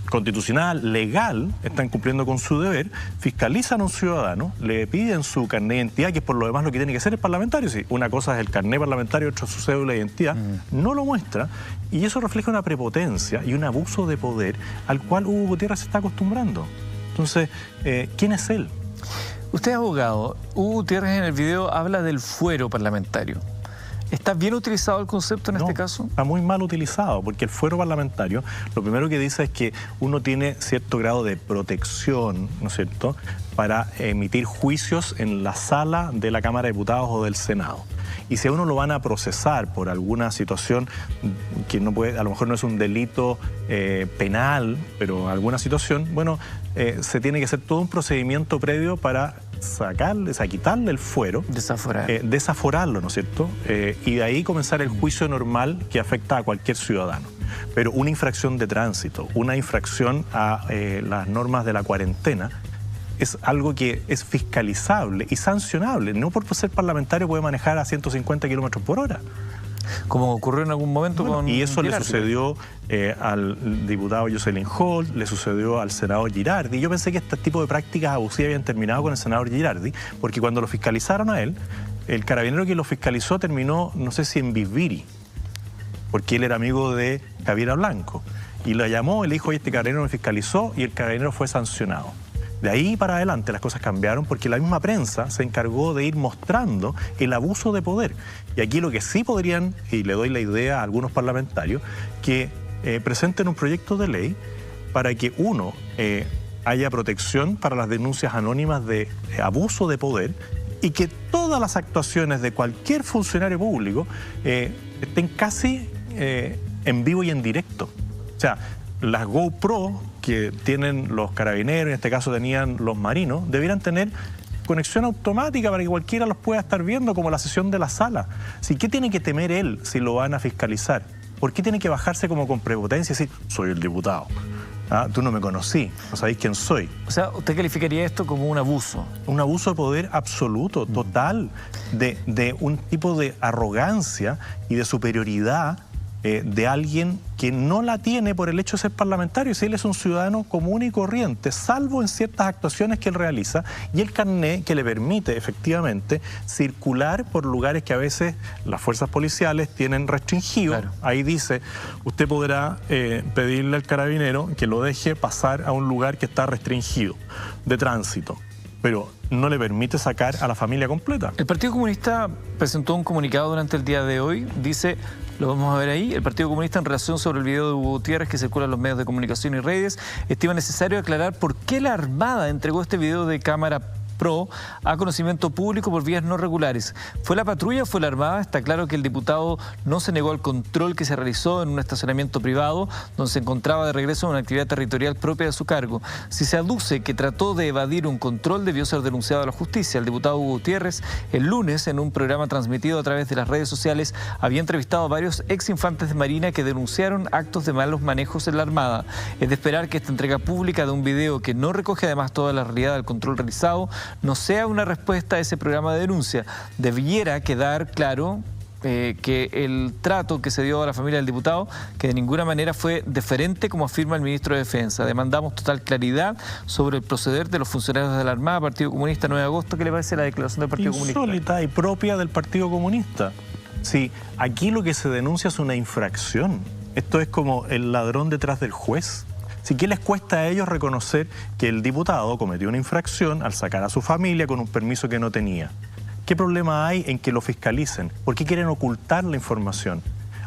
constitucional, legal, están cumpliendo con su deber, fiscalizan a un ciudadano, le piden su carnet de identidad, que es por lo demás lo que tiene que hacer el parlamentario. Sí, una cosa es el carnet parlamentario, otra es su cédula de identidad, no lo muestra, y eso refleja una prepotencia y un abuso de poder al cual Hugo Gutiérrez se está acostumbrando. Entonces, ¿quién es él? Usted es abogado. Hugo Gutiérrez en el video habla del fuero parlamentario. ¿Está bien utilizado el concepto en este caso? Está muy mal utilizado, porque el fuero parlamentario lo primero que dice es que uno tiene cierto grado de protección, ¿no es cierto?, para emitir juicios en la sala de la Cámara de Diputados o del Senado. Y si a uno lo van a procesar por alguna situación que no puede, a lo mejor no es un delito penal, pero alguna situación, bueno, se tiene que hacer todo un procedimiento previo para sacarle, o sea, quitarle el fuero, desaforarlo, ¿no es cierto? Y de ahí comenzar el juicio normal que afecta a cualquier ciudadano. Pero una infracción de tránsito, una infracción a las normas de la cuarentena, es algo que es fiscalizable y sancionable. No por ser parlamentario puede manejar a 150 kilómetros por hora. Como ocurrió en algún momento con Y eso Girardi. le sucedió al diputado Jocelyn Holt, le sucedió al senador Girardi. Yo pensé que este tipo de prácticas abusivas habían terminado con el senador Girardi, porque cuando lo fiscalizaron a él, el carabinero que lo fiscalizó terminó, no sé si en Bisbiri, porque él era amigo de Javiera Blanco. Y lo llamó y le dijo, oye, este carabinero me fiscalizó, y el carabinero fue sancionado. De ahí para adelante las cosas cambiaron porque la misma prensa se encargó de ir mostrando el abuso de poder. Y aquí lo que sí podrían, y le doy la idea a algunos parlamentarios, que presenten un proyecto de ley para que haya protección para las denuncias anónimas de abuso de poder y que todas las actuaciones de cualquier funcionario público estén casi en vivo y en directo. O sea, las GoPro que tienen los carabineros, en este caso tenían los marinos, debieran tener conexión automática para que cualquiera los pueda estar viendo, como la sesión de la sala. ¿Qué tiene que temer él si lo van a fiscalizar? ¿Por qué tiene que bajarse como con prepotencia y decir, soy el diputado? Tú no me conocí, no sabéis quién soy. O sea, ¿usted calificaría esto como un abuso? Un abuso de poder absoluto, total, de un tipo de arrogancia y de superioridad de alguien que no la tiene por el hecho de ser parlamentario, si él es un ciudadano común y corriente, salvo en ciertas actuaciones que él realiza, y el carné que le permite efectivamente circular por lugares que a veces las fuerzas policiales tienen restringidos. Claro. Ahí dice, usted podrá pedirle al carabinero que lo deje pasar a un lugar que está restringido de tránsito, pero no le permite sacar a la familia completa. El Partido Comunista presentó un comunicado durante el día de hoy, dice, lo vamos a ver ahí, el Partido Comunista en relación sobre el video de Hugo Gutiérrez que circula en los medios de comunicación y redes, estima necesario aclarar por qué la Armada entregó este video de cámara Pro a conocimiento público por vías no regulares. ¿Fue la patrulla o fue la Armada? Está claro que el diputado no se negó al control que se realizó en un estacionamiento privado donde se encontraba de regreso en una actividad territorial propia de su cargo. Si se aduce que trató de evadir un control, debió ser denunciado a la justicia. El diputado Hugo Gutiérrez, el lunes, en un programa transmitido a través de las redes sociales, había entrevistado a varios ex infantes de Marina que denunciaron actos de malos manejos en la Armada. Es de esperar que esta entrega pública de un video que no recoge además toda la realidad del control realizado no sea una respuesta a ese programa de denuncia. Debiera quedar claro que el trato que se dio a la familia del diputado, que de ninguna manera fue deferente, como afirma el ministro de Defensa. Demandamos total claridad sobre el proceder de los funcionarios de la Armada. Partido Comunista, 9 de agosto. ¿Qué le parece la declaración del Partido Comunista? Insólita y propia del Partido Comunista. Sí, aquí lo que se denuncia es una infracción. Esto es como el ladrón detrás del juez. ¿Qué les cuesta a ellos reconocer que el diputado cometió una infracción al sacar a su familia con un permiso que no tenía? ¿Qué problema hay en que lo fiscalicen? ¿Por qué quieren ocultar la información?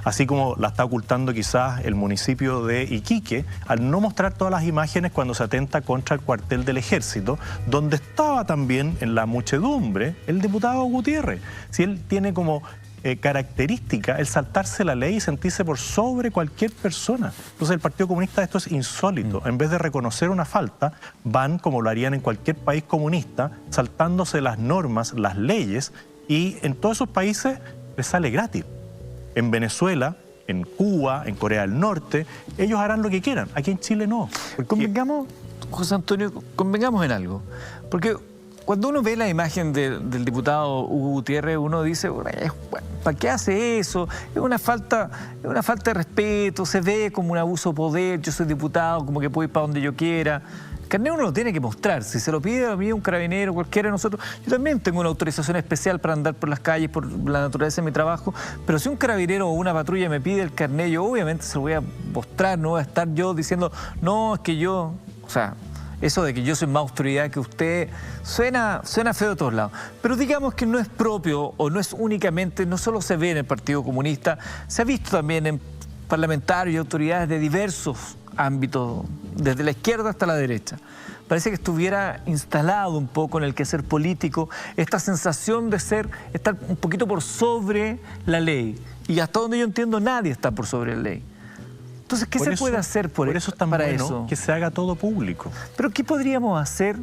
Así como la está ocultando quizás el municipio de Iquique, al no mostrar todas las imágenes cuando se atenta contra el cuartel del Ejército, donde estaba también en la muchedumbre el diputado Gutiérrez. Si él tiene como característica el saltarse la ley y sentirse por sobre cualquier persona. Entonces el Partido Comunista, esto es insólito. En vez de reconocer una falta, van, como lo harían en cualquier país comunista, saltándose las normas, las leyes, y en todos esos países les sale gratis. En Venezuela, en Cuba, en Corea del Norte, ellos harán lo que quieran. Aquí en Chile no. Convengamos, José Antonio, convengamos en algo. Porque cuando uno ve la imagen del diputado Hugo Gutiérrez, uno dice, ¿para qué hace eso? Es una falta de respeto, se ve como un abuso de poder, yo soy diputado, como que puedo ir para donde yo quiera. El carnet uno lo tiene que mostrar, si se lo pide a mí un carabinero, cualquiera de nosotros. Yo también tengo una autorización especial para andar por las calles, por la naturaleza de mi trabajo, pero si un carabinero o una patrulla me pide el carnet, yo obviamente se lo voy a mostrar, no voy a estar yo diciendo, no, es que yo, o sea, eso de que yo soy más autoridad que usted suena feo de todos lados. Pero digamos que no es propio o no es únicamente, no solo se ve en el Partido Comunista, se ha visto también en parlamentarios y autoridades de diversos ámbitos, desde la izquierda hasta la derecha. Parece que estuviera instalado un poco en el quehacer político esta sensación de estar un poquito por sobre la ley. Y hasta donde yo entiendo, nadie está por sobre la ley. Entonces, ¿qué se puede hacer por eso es tan para bueno eso? Que se haga todo público. Pero ¿qué podríamos hacer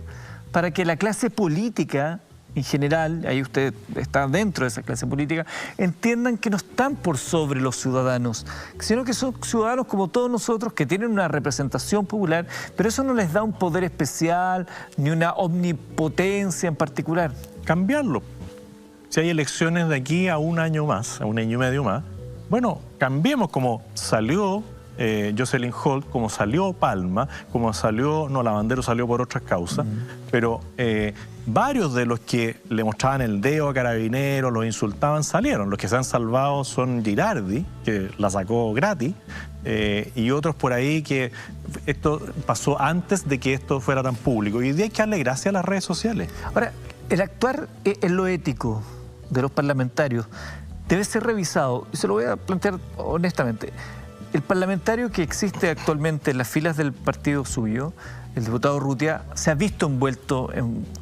para que la clase política en general, ahí usted está dentro de esa clase política, entiendan que no están por sobre los ciudadanos, sino que son ciudadanos como todos nosotros que tienen una representación popular, pero eso no les da un poder especial ni una omnipotencia en particular. Cambiarlo. Si hay elecciones de aquí a un año más, a un año y medio más, bueno, cambiemos como salió Jocelyn Holt, como salió Palma, como salió, no, Lavandero salió por otras causas, pero varios de los que le mostraban el dedo a Carabineros, los insultaban, salieron. Los que se han salvado son Girardi, que la sacó gratis, y otros por ahí que esto pasó antes de que esto fuera tan público. Y hoy día hay que darle gracias a las redes sociales. Ahora, el actuar en lo ético de los parlamentarios debe ser revisado, y se lo voy a plantear honestamente. El parlamentario que existe actualmente en las filas del partido suyo, el diputado Urrutia, se ha visto envuelto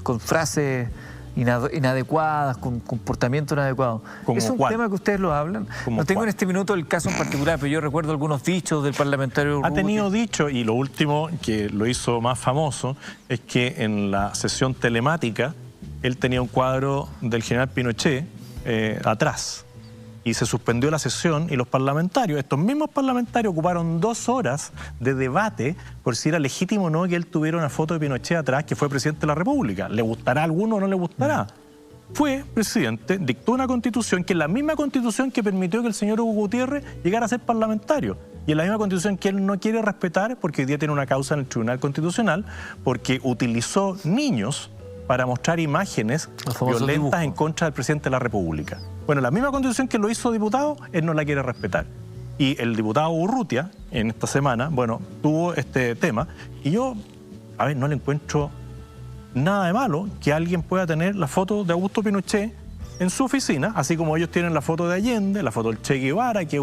con frases inadecuadas, con comportamiento inadecuado. ¿Es un tema que ustedes lo hablan? No tengo en este minuto el caso en particular, pero yo recuerdo algunos dichos del parlamentario Urrutia. Ha tenido dichos, y lo último que lo hizo más famoso es que en la sesión telemática él tenía un cuadro del general Pinochet atrás. Y se suspendió la sesión y los parlamentarios, estos mismos parlamentarios, ocuparon 2 horas de debate por si era legítimo o no que él tuviera una foto de Pinochet atrás, que fue presidente de la República. ¿Le gustará a alguno o no le gustará? Fue presidente, dictó una constitución que es la misma constitución que permitió que el señor Hugo Gutiérrez llegara a ser parlamentario. Y es la misma constitución que él no quiere respetar porque hoy día tiene una causa en el Tribunal Constitucional porque utilizó niños para mostrar imágenes violentas en contra del presidente de la República. Bueno, la misma constitución que lo hizo diputado, él no la quiere respetar. Y el diputado Urrutia, en esta semana, bueno, tuvo este tema, y yo, a ver, no le encuentro nada de malo que alguien pueda tener la foto de Augusto Pinochet en su oficina, así como ellos tienen la foto de Allende, la foto del Che Guevara, que es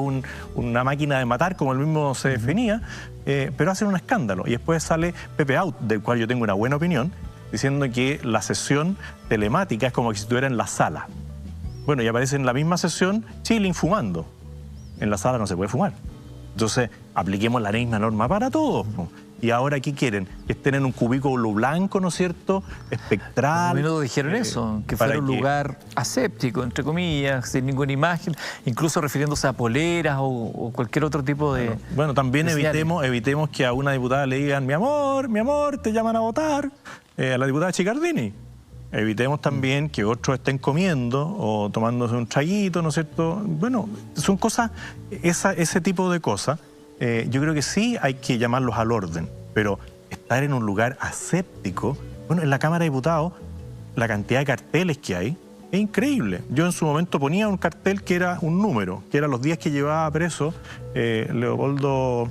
una máquina de matar, como él mismo se definía, pero hacen un escándalo. Y después sale Pepe Out, del cual yo tengo una buena opinión, diciendo que la sesión telemática es como que si estuviera en la sala. Bueno, y aparece en la misma sesión chilling fumando. En la sala no se puede fumar. Entonces, apliquemos la misma norma para todos. Y ahora, ¿qué quieren? Que estén en un cubículo blanco, ¿no es cierto? Espectral. A menudo dijeron eso, que fuera un lugar aséptico, entre comillas, sin ninguna imagen, incluso refiriéndose a poleras o cualquier otro tipo de... Bueno, también evitemos que a una diputada le digan, mi amor, te llaman a votar, a la diputada Chicardini. Evitemos también que otros estén comiendo o tomándose un traguito, ¿no es cierto? Bueno, son cosas, ese tipo de cosas, yo creo que sí hay que llamarlos al orden, pero estar en un lugar aséptico, bueno, en la Cámara de Diputados, la cantidad de carteles que hay es increíble. Yo en su momento ponía un cartel que era un número, que eran los días que llevaba preso Leopoldo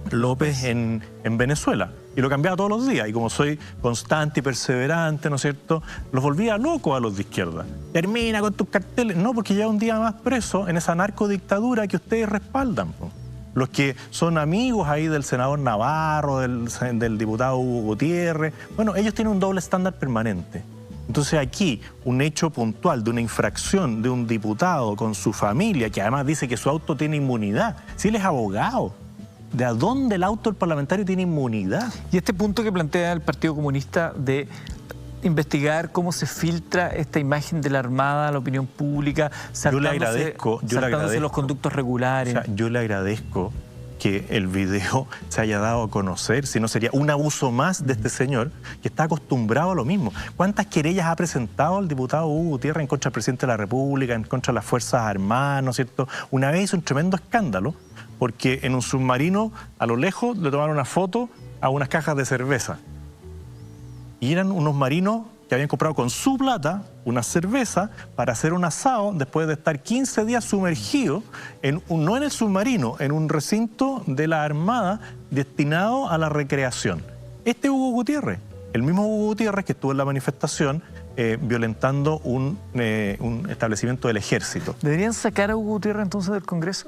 López en Venezuela. Y lo cambiaba todos los días. Y como soy constante y perseverante, ¿no es cierto?, los volvía locos a los de izquierda. Termina con tus carteles. No, porque lleva un día más preso en esa narcodictadura que ustedes respaldan. Los que son amigos ahí del senador Navarro, del diputado Hugo Gutiérrez, bueno, ellos tienen un doble estándar permanente. Entonces aquí, un hecho puntual de una infracción de un diputado con su familia, que además dice que su auto tiene inmunidad, si él es abogado, ¿de a dónde el auto del parlamentario tiene inmunidad? Y este punto que plantea el Partido Comunista de investigar cómo se filtra esta imagen de la Armada a la opinión pública, saltándose los conductos regulares. O sea, yo le agradezco que el video se haya dado a conocer, si no sería un abuso más de este señor que está acostumbrado a lo mismo. ¿Cuántas querellas ha presentado el diputado Hugo Gutiérrez en contra del presidente de la República, en contra de las Fuerzas Armadas, ¿no es cierto? Una vez hizo un tremendo escándalo porque en un submarino a lo lejos le tomaron una foto a unas cajas de cerveza. Y eran unos marinos que habían comprado con su plata una cerveza para hacer un asado después de estar 15 días sumergidos, no en el submarino, en un recinto de la Armada destinado a la recreación. Este Hugo Gutiérrez, el mismo Hugo Gutiérrez que estuvo en la manifestación violentando un establecimiento del ejército. ¿Deberían sacar a Hugo Gutiérrez entonces del Congreso?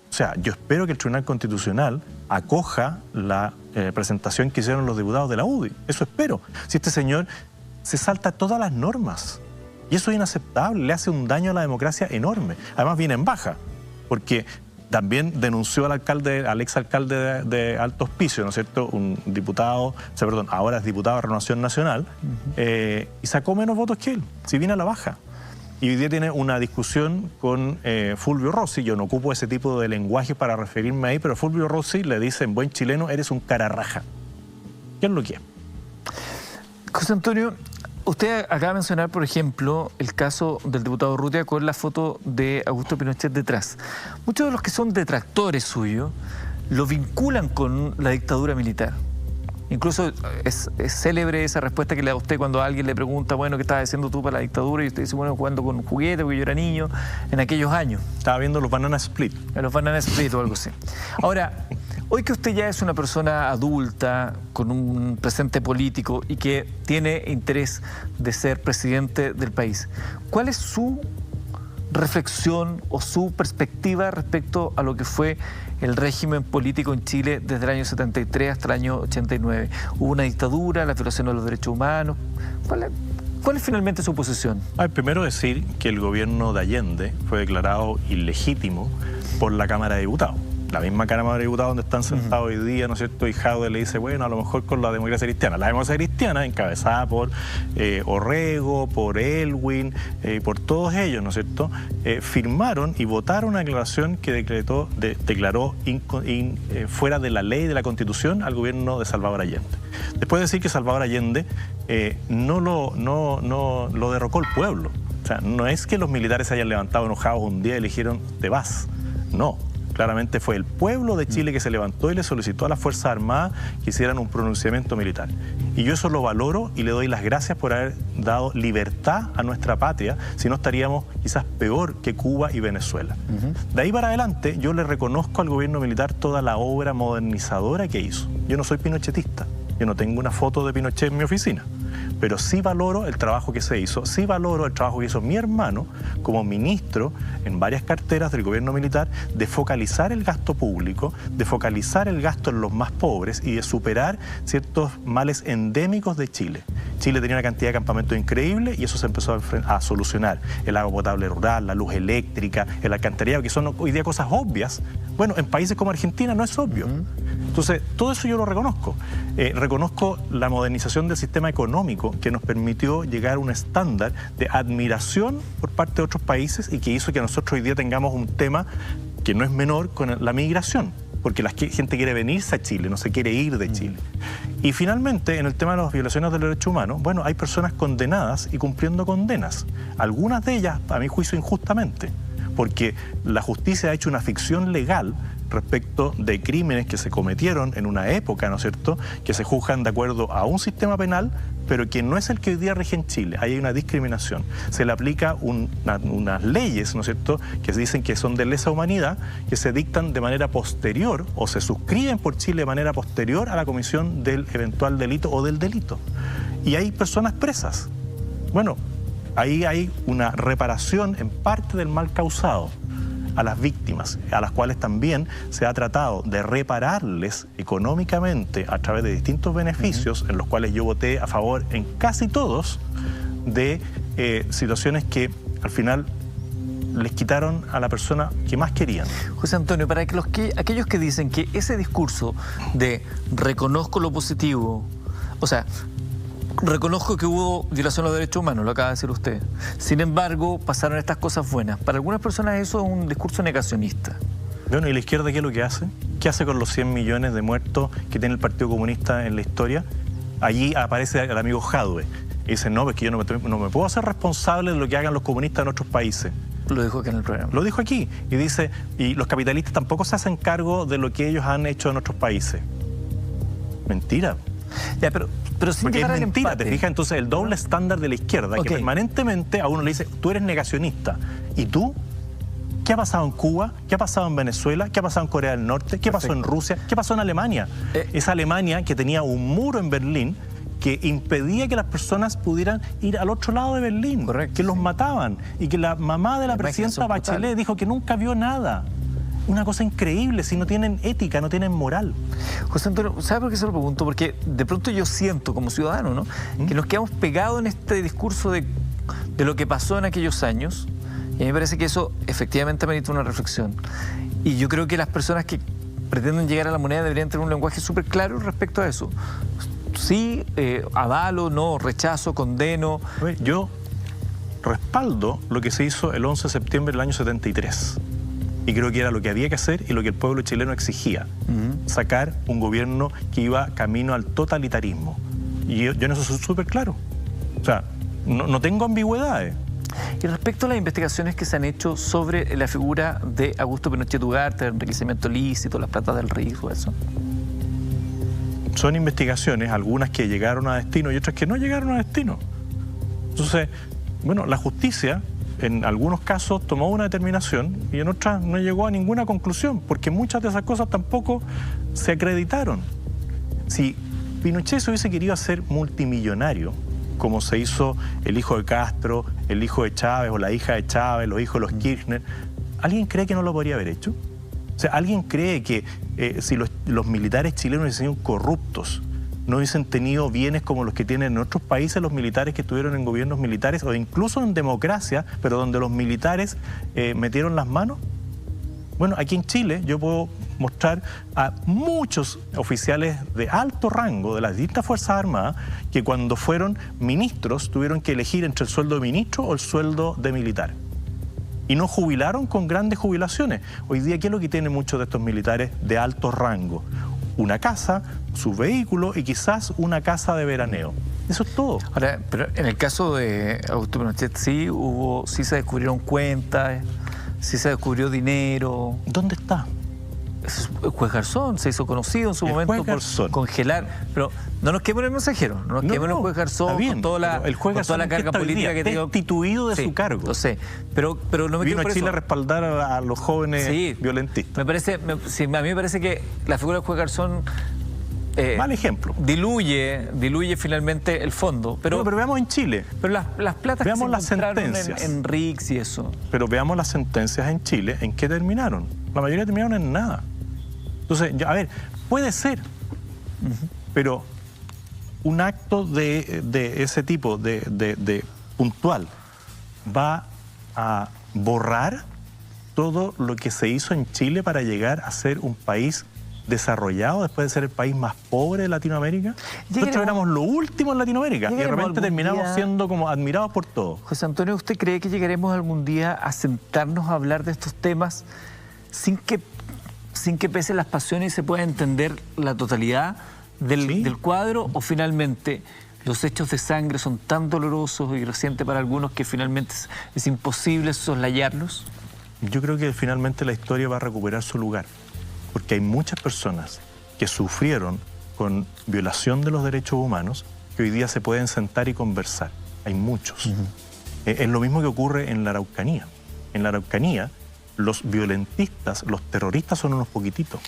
O sea, yo espero que el Tribunal Constitucional acoja la presentación que hicieron los diputados de la UDI. Eso espero. Si este señor se salta todas las normas. Y eso es inaceptable, le hace un daño a la democracia enorme. Además viene en baja, porque También denunció al exalcalde de Alto Hospicio, ¿no es cierto? Un diputado, ahora es diputado de Renovación Nacional, y sacó menos votos que él, si viene a la baja. Y hoy día tiene una discusión con Fulvio Rossi. Yo no ocupo ese tipo de lenguaje para referirme ahí, pero Fulvio Rossi le dice en buen chileno, eres un cara raja. ¿Qué es lo que es? José Antonio, usted acaba de mencionar, por ejemplo, el caso del diputado Urrutia con la foto de Augusto Pinochet detrás. Muchos de los que son detractores suyos lo vinculan con la dictadura militar. Incluso es célebre esa respuesta que le da usted cuando alguien le pregunta, bueno, ¿qué estabas haciendo tú para la dictadura? Y usted dice, bueno, jugando con juguetes, porque yo era niño en aquellos años. Estaba viendo los Banana Split. Los Banana Split o algo así. Ahora, hoy que usted ya es una persona adulta, con un presente político y que tiene interés de ser presidente del país, ¿cuál es su reflexión o su perspectiva respecto a lo que fue el régimen político en Chile desde el año 73 hasta el año 89? Hubo una dictadura, la violación de los derechos humanos. ¿Cuál es finalmente su posición? Primero decir que el gobierno de Allende fue declarado ilegítimo por la Cámara de Diputados. La misma Cámara de Diputados donde están sentados hoy día, ¿no es cierto? Y Jadwe le dice, bueno, a lo mejor con la democracia cristiana. La democracia cristiana, encabezada por Orrego, por Elwin, por todos ellos, ¿no es cierto? Firmaron y votaron una declaración que declaró fuera de la ley de la Constitución al gobierno de Salvador Allende. Después de decir que Salvador Allende no lo derrocó el pueblo. O sea, no es que los militares se hayan levantado enojados un día y le dijeron, te vas. No. Claramente fue el pueblo de Chile que se levantó y le solicitó a las Fuerzas Armadas que hicieran un pronunciamiento militar. Y yo eso lo valoro y le doy las gracias por haber dado libertad a nuestra patria, si no estaríamos quizás peor que Cuba y Venezuela. De ahí para adelante yo le reconozco al gobierno militar toda la obra modernizadora que hizo. Yo no soy pinochetista, yo no tengo una foto de Pinochet en mi oficina. Pero sí valoro el trabajo que se hizo, sí valoro el trabajo que hizo mi hermano como ministro en varias carteras del gobierno militar de focalizar el gasto público, de focalizar el gasto en los más pobres y de superar ciertos males endémicos de Chile. Chile tenía una cantidad de campamentos increíble y eso se empezó a solucionar. El agua potable rural, la luz eléctrica, el alcantarillado, que son hoy día cosas obvias. Bueno, en países como Argentina no es obvio. Entonces, todo eso yo lo reconozco. Reconozco la modernización del sistema económico que nos permitió llegar a un estándar de admiración por parte de otros países y que hizo que nosotros hoy día tengamos un tema que no es menor con la migración, porque la gente quiere venirse a Chile, no se quiere ir de Chile. Y finalmente, en el tema de las violaciones de los derechos humanos, bueno, hay personas condenadas y cumpliendo condenas. Algunas de ellas, a mi juicio, injustamente, porque la justicia ha hecho una ficción legal respecto de crímenes que se cometieron en una época, ¿no es cierto?, que se juzgan de acuerdo a un sistema penal, pero que no es el que hoy día rige en Chile. Ahí hay una discriminación. Se le aplica unas leyes, ¿no es cierto?, que se dicen que son de lesa humanidad, que se dictan de manera posterior o se suscriben por Chile de manera posterior a la comisión del eventual delito o del delito. Y hay personas presas. Bueno, ahí hay una reparación en parte del mal causado a las víctimas, a las cuales también se ha tratado de repararles económicamente a través de distintos beneficios, en los cuales yo voté a favor en casi todos, de situaciones que al final les quitaron a la persona que más querían. José Antonio, para aquellos que dicen que ese discurso de reconozco lo positivo, o sea, reconozco que hubo violación de los derechos humanos, lo acaba de decir usted. Sin embargo, pasaron estas cosas buenas. Para algunas personas eso es un discurso negacionista. Bueno, ¿y la izquierda qué es lo que hace? ¿Qué hace con los 100 millones de muertos que tiene el Partido Comunista en la historia? Allí aparece el amigo Jadwe y dice, no, es que yo no me puedo hacer responsable de lo que hagan los comunistas en otros países. Lo dijo aquí en el programa. Lo dijo aquí. Y dice, y los capitalistas tampoco se hacen cargo de lo que ellos han hecho en otros países. Mentira. Ya, pero sin porque llegar es al mentira, empate. ¿te fijas? Entonces el doble estándar de la izquierda, que permanentemente a uno le dice, tú eres negacionista. ¿Y tú? ¿Qué ha pasado en Cuba? ¿Qué ha pasado en Venezuela? ¿Qué ha pasado en Corea del Norte? ¿Qué pasó en Rusia? ¿Qué pasó en Alemania? Esa Alemania que tenía un muro en Berlín que impedía que las personas pudieran ir al otro lado de Berlín, que los mataban, y que la mamá de la presidenta Bachelet dijo que nunca vio nada. Una cosa increíble, si no tienen ética, no tienen moral. José Antonio, ¿sabe por qué se lo pregunto? Porque de pronto yo siento como ciudadano, ¿no?, que nos quedamos pegados en este discurso de lo que pasó en aquellos años, y a mí me parece que eso efectivamente merita una reflexión. Y yo creo que las personas que pretenden llegar a la moneda deberían tener un lenguaje súper claro respecto a eso. Sí, avalo, no, rechazo, condeno. A ver, yo respaldo lo que se hizo el 11 de septiembre del año 73. Y creo que era lo que había que hacer y lo que el pueblo chileno exigía. Sacar un gobierno que iba camino al totalitarismo. Y yo en eso soy súper claro. O sea, no tengo ambigüedades. Y respecto a las investigaciones que se han hecho sobre la figura de Augusto Pinochet Ugarte, el enriquecimiento ilícito, las platas del riesgo, eso. Son investigaciones, algunas que llegaron a destino y otras que no llegaron a destino. Entonces, bueno, la justicia en algunos casos tomó una determinación y en otras no llegó a ninguna conclusión, porque muchas de esas cosas tampoco se acreditaron. Si Pinochet se hubiese querido hacer multimillonario, como se hizo el hijo de Castro, el hijo de Chávez o la hija de Chávez, los hijos de los Kirchner, ¿alguien cree que no lo podría haber hecho? O sea, ¿alguien cree que si los militares chilenos hubiesen sido corruptos, no hubiesen tenido bienes como los que tienen en otros países los militares que estuvieron en gobiernos militares o incluso en democracia, pero donde los militares metieron las manos? Bueno, aquí en Chile yo puedo mostrar a muchos oficiales de alto rango de las distintas Fuerzas Armadas que cuando fueron ministros tuvieron que elegir entre el sueldo de ministro o el sueldo de militar. Y no jubilaron con grandes jubilaciones. Hoy día, ¿qué es lo que tienen muchos de estos militares de alto rango? Una casa, sus vehículos y quizás una casa de veraneo. Eso es todo. Ahora, pero en el caso de Augusto Pinochet sí se descubrieron cuentas, sí se descubrió dinero. ¿Dónde está? El juez Garzón se hizo conocido en su momento por congelar. Pero no nos quememos el mensajero, no nos quememos el juez Garzón con toda la carga política que tiene. Destituido de su cargo. Lo sé, pero no me vino a Chile a respaldar a los jóvenes violentistas. A mí me parece que la figura del juez Garzón mal ejemplo. Diluye finalmente el fondo. Pero veamos en Chile. Pero las platas veamos que se encontraron sentencias en RICS y eso. Pero veamos las sentencias en Chile, ¿en qué terminaron? La mayoría terminaron en nada. Entonces, a ver, puede ser, pero un acto de ese tipo, de puntual, va a borrar todo lo que se hizo en Chile para llegar a ser un país desarrollado después de ser el país más pobre de Latinoamérica. Nosotros éramos lo último en Latinoamérica y de repente terminamos siendo como admirados por todos. José Antonio, ¿usted cree que llegaremos algún día a sentarnos a hablar de estos temas sin que pesen las pasiones y se pueda entender la totalidad del cuadro? ¿O finalmente los hechos de sangre son tan dolorosos y recientes para algunos que finalmente es imposible soslayarlos? Yo creo que finalmente la historia va a recuperar su lugar, porque hay muchas personas que sufrieron con violación de los derechos humanos que hoy día se pueden sentar y conversar. Hay muchos. Es lo mismo que ocurre en la Araucanía. En la Araucanía, los violentistas, los terroristas son unos poquititos,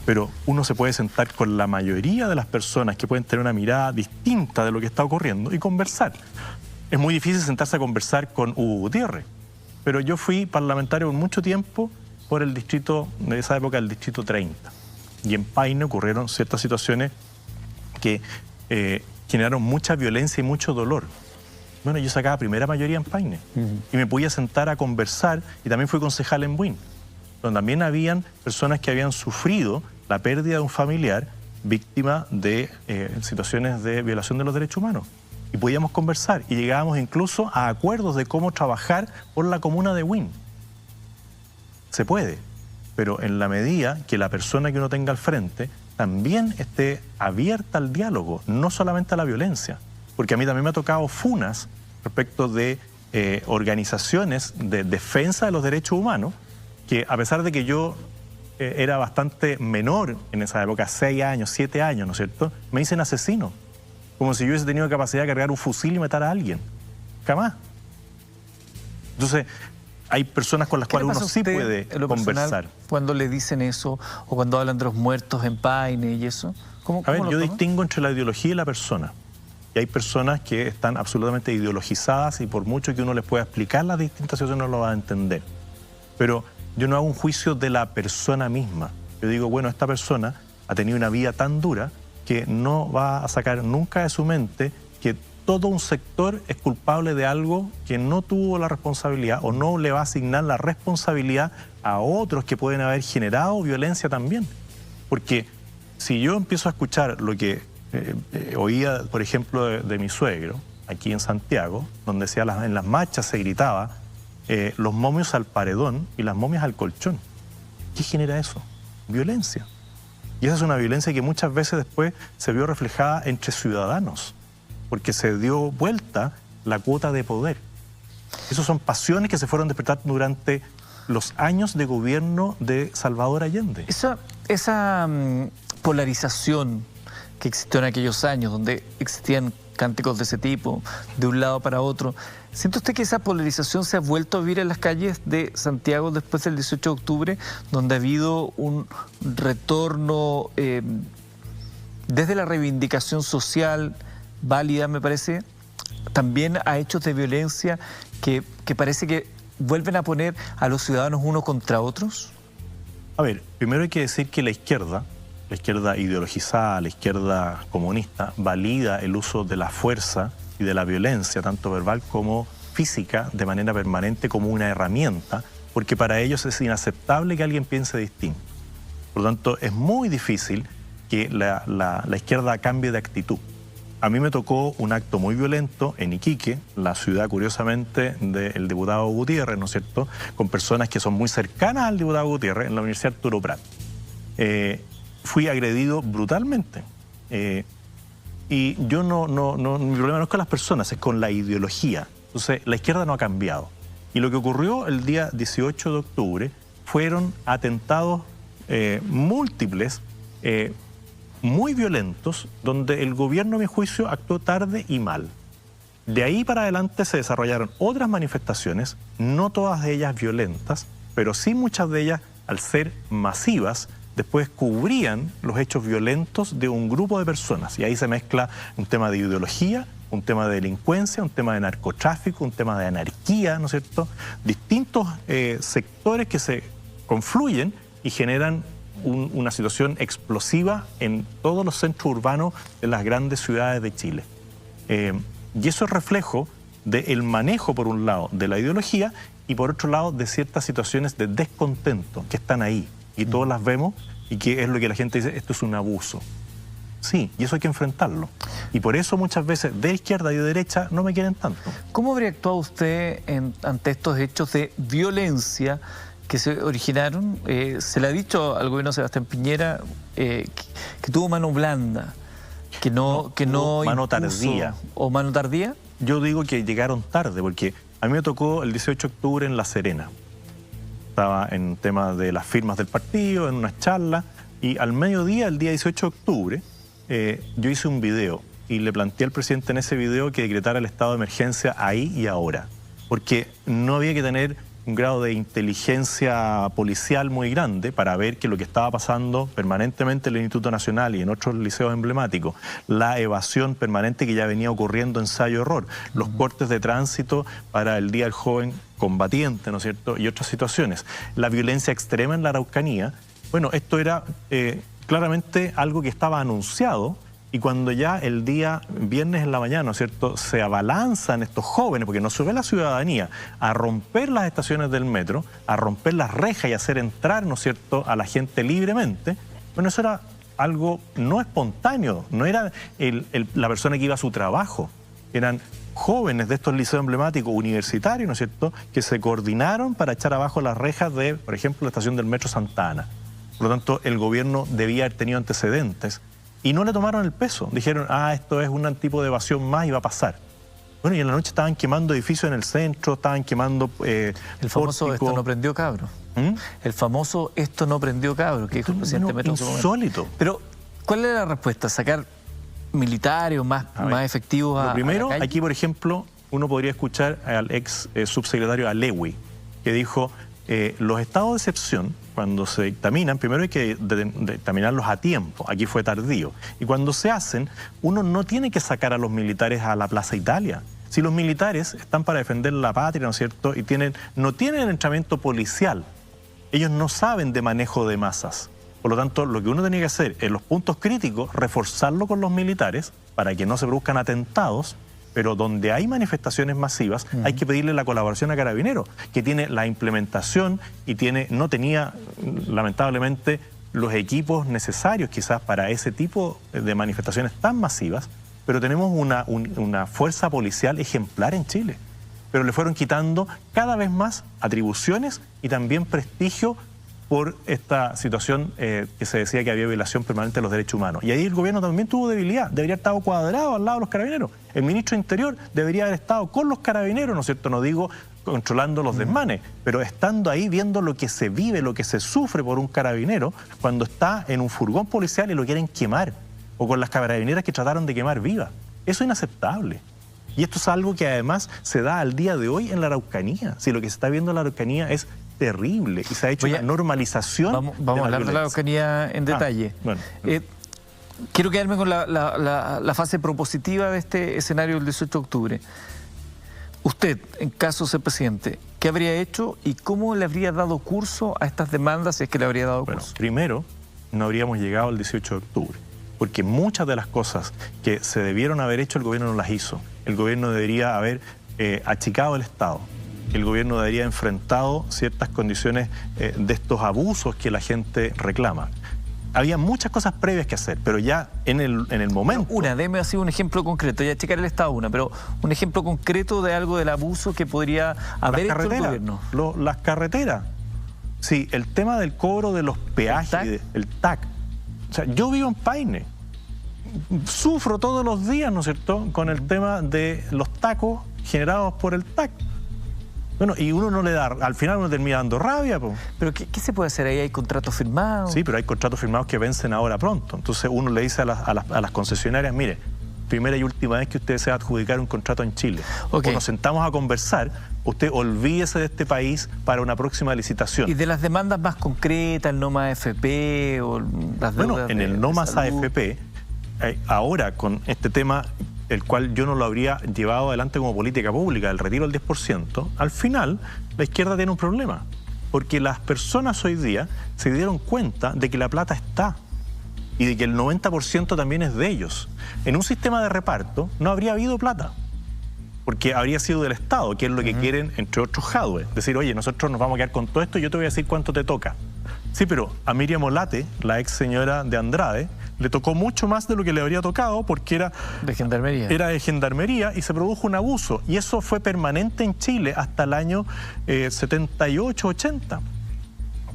pero uno se puede sentar con la mayoría de las personas que pueden tener una mirada distinta de lo que está ocurriendo y conversar. Es muy difícil sentarse a conversar con Hugo Gutiérrez, pero yo fui parlamentario por mucho tiempo por el distrito, de esa época, el distrito 30. Y en Paine ocurrieron ciertas situaciones que generaron mucha violencia y mucho dolor. Bueno, yo sacaba primera mayoría en Paine y me podía sentar a conversar, y también fui concejal en Buin, donde también habían personas que habían sufrido la pérdida de un familiar víctima de situaciones de violación de los derechos humanos. Y podíamos conversar y llegábamos incluso a acuerdos de cómo trabajar por la comuna de Buin. Se puede, pero en la medida que la persona que uno tenga al frente también esté abierta al diálogo, no solamente a la violencia. Porque a mí también me ha tocado funas respecto de organizaciones de defensa de los derechos humanos, que a pesar de que yo era bastante menor en esa época, 6 años, 7 años, ¿no es cierto?, me dicen asesino, como si yo hubiese tenido capacidad de cargar un fusil y matar a alguien. Jamás. Entonces, hay personas con las cuales uno sí puede conversar. Cuando le dicen eso, o cuando hablan de los muertos en Paine y eso, ¿cómo A ver, lo yo toman? distingo entre la ideología y la persona. Y hay personas que están absolutamente ideologizadas y por mucho que uno les pueda explicar las distintas situaciones no lo va a entender. Pero yo no hago un juicio de la persona misma. Yo digo, bueno, esta persona ha tenido una vida tan dura que no va a sacar nunca de su mente que todo un sector es culpable de algo que no tuvo la responsabilidad o no le va a asignar la responsabilidad a otros que pueden haber generado violencia también. Porque si yo empiezo a escuchar lo que oía, por ejemplo, de mi suegro, aquí en Santiago, donde decía en las marchas se gritaba los momios al paredón y las momias al colchón. ¿Qué genera eso? Violencia. Y esa es una violencia que muchas veces después se vio reflejada entre ciudadanos, porque se dio vuelta la cuota de poder. Esas son pasiones que se fueron despertando durante los años de gobierno de Salvador Allende. Esa polarización que existió en aquellos años, donde existían cánticos de ese tipo, de un lado para otro, ¿siente usted que esa polarización se ha vuelto a vivir en las calles de Santiago después del 18 de octubre, donde ha habido un retorno desde la reivindicación social válida, me parece, también a hechos de violencia que parece que vuelven a poner a los ciudadanos unos contra otros? A ver, primero hay que decir que la izquierda ideologizada, la izquierda comunista, valida el uso de la fuerza y de la violencia, tanto verbal como física, de manera permanente como una herramienta, porque para ellos es inaceptable que alguien piense distinto. Por lo tanto, es muy difícil que la izquierda cambie de actitud. A mí me tocó un acto muy violento en Iquique, la ciudad, curiosamente, del diputado Gutiérrez, ¿no es cierto?, con personas que son muy cercanas al diputado Gutiérrez, en la Universidad Arturo Prat. Fui agredido brutalmente. Y yo mi problema no es con las personas, es con la ideología. Entonces, la izquierda no ha cambiado. Y lo que ocurrió el día 18 de octubre fueron atentados múltiples, muy violentos, donde el gobierno, a mi juicio, actuó tarde y mal. De ahí para adelante se desarrollaron otras manifestaciones, no todas de ellas violentas, pero sí muchas de ellas, al ser masivas, después cubrían los hechos violentos de un grupo de personas. Y ahí se mezcla un tema de ideología, un tema de delincuencia, un tema de narcotráfico, un tema de anarquía, ¿no es cierto? Distintos sectores que se confluyen y generan una situación explosiva en todos los centros urbanos de las grandes ciudades de Chile. Y eso es reflejo del manejo, por un lado, de la ideología y por otro lado, de ciertas situaciones de descontento que están ahí. Y todos las vemos y que es lo que la gente dice, esto es un abuso. Sí, y eso hay que enfrentarlo. Y por eso muchas veces de izquierda y de derecha no me quieren tanto. ¿Cómo habría actuado usted ante estos hechos de violencia que se originaron? Se le ha dicho al gobierno de Sebastián Piñera que tuvo mano blanda, que no mano tardía. ¿O mano tardía? Yo digo que llegaron tarde, porque a mí me tocó el 18 de octubre en La Serena. Estaba en temas de las firmas del partido, en unas charlas, y al mediodía, el día 18 de octubre, yo hice un video y le planteé al presidente en ese video que decretara el estado de emergencia ahí y ahora, porque no había que tener un grado de inteligencia policial muy grande para ver que lo que estaba pasando permanentemente en el Instituto Nacional y en otros liceos emblemáticos, la evasión permanente que ya venía ocurriendo ensayo-error, los cortes de tránsito para el Día del Joven Combatiente, ¿no es cierto?, y otras situaciones, la violencia extrema en la Araucanía. Bueno, esto era claramente algo que estaba anunciado. Y cuando ya el día viernes en la mañana, ¿no es cierto?, se abalanzan estos jóvenes, porque no sube la ciudadanía, a romper las estaciones del metro, a romper las rejas y hacer entrar, ¿no es cierto?, a la gente libremente. Bueno, eso era algo no espontáneo, no era la persona que iba a su trabajo, eran jóvenes de estos liceos emblemáticos universitarios, ¿no es cierto?, que se coordinaron para echar abajo las rejas de, por ejemplo, la estación del Metro Santa Ana. Por lo tanto, el gobierno debía haber tenido antecedentes. Y no le tomaron el peso. Dijeron, esto es un tipo de evasión más y va a pasar. Bueno, y en la noche estaban quemando edificios en el centro, estaban quemando el famoso pórtico. Esto no prendió cabro. El famoso esto no prendió cabro, que dijo el presidente Metro. Insólito. Pero, ¿cuál era la respuesta? ¿Sacar militares más efectivos Lo primero, a la calle? aquí, por ejemplo, uno podría escuchar al ex subsecretario Alewi, que dijo, los estados de excepción, cuando se dictaminan, primero hay que dictaminarlos a tiempo, aquí fue tardío. Y cuando se hacen, uno no tiene que sacar a los militares a la Plaza Italia. Si los militares están para defender la patria, ¿no es cierto?, y no tienen entrenamiento policial, ellos no saben de manejo de masas. Por lo tanto, lo que uno tenía que hacer en los puntos críticos, reforzarlo con los militares para que no se produzcan atentados Pero donde hay manifestaciones masivas, hay que pedirle la colaboración a Carabineros, que tiene la implementación y no tenía, lamentablemente, los equipos necesarios quizás para ese tipo de manifestaciones tan masivas, pero tenemos una fuerza policial ejemplar en Chile. Pero le fueron quitando cada vez más atribuciones y también prestigio por esta situación que se decía que había violación permanente de los derechos humanos. Y ahí el gobierno también tuvo debilidad, debería haber estado cuadrado al lado de los carabineros. El ministro de Interior debería haber estado con los carabineros, ¿no es cierto? No digo controlando los desmanes, pero estando ahí viendo lo que se vive, lo que se sufre por un carabinero cuando está en un furgón policial y lo quieren quemar, o con las carabineras que trataron de quemar viva. Eso es inaceptable. Y esto es algo que además se da al día de hoy en la Araucanía. Si lo que se está viendo en la Araucanía es terrible y se ha hecho una normalización. Vamos a hablar de la Araucanía en detalle. Bueno. Quiero quedarme con la fase propositiva de este escenario del 18 de octubre. Usted, en caso de ser presidente, ¿qué habría hecho y cómo le habría dado curso a estas demandas si es que le habría dado curso? Primero, no habríamos llegado al 18 de octubre, porque muchas de las cosas que se debieron haber hecho el gobierno no las hizo. El gobierno debería haber achicado el Estado. El gobierno debería haber enfrentado ciertas condiciones de estos abusos que la gente reclama. Había muchas cosas previas que hacer, pero ya en el momento... Deme así un ejemplo concreto, ya checar el Estado pero un ejemplo concreto de algo del abuso que podría haber hecho el gobierno. Las carreteras. Sí, el tema del cobro de los peajes, el TAC. O sea, yo vivo en Paine. Sufro todos los días, ¿no es cierto?, con el tema de los tacos generados por el TAC. Bueno, y uno no le da, al final uno termina dando rabia. Po. ¿Pero qué se puede hacer ahí? ¿Hay contratos firmados? Sí, pero hay contratos firmados que vencen ahora pronto. Entonces uno le dice a las concesionarias, mire, primera y última vez que usted se va a adjudicar un contrato en Chile. Okay. O nos sentamos a conversar, usted olvídese de este país para una próxima licitación. ¿Y de las demandas más concretas, el no más AFP o las deudas? Bueno, en el no más AFP, ahora con este tema, el cual yo no lo habría llevado adelante como política pública, el retiro del 10%, al final la izquierda tiene un problema, porque las personas hoy día se dieron cuenta de que la plata está y de que el 90% también es de ellos. En un sistema de reparto no habría habido plata, porque habría sido del Estado, que es lo que quieren, entre otros, Jadwe. Decir, oye, nosotros nos vamos a quedar con todo esto y yo te voy a decir cuánto te toca. Sí, pero a Miriam Olate, la ex señora de Andrade, le tocó mucho más de lo que le habría tocado porque era de gendarmería. Era de gendarmería y se produjo un abuso. Y eso fue permanente en Chile hasta el año 78-80.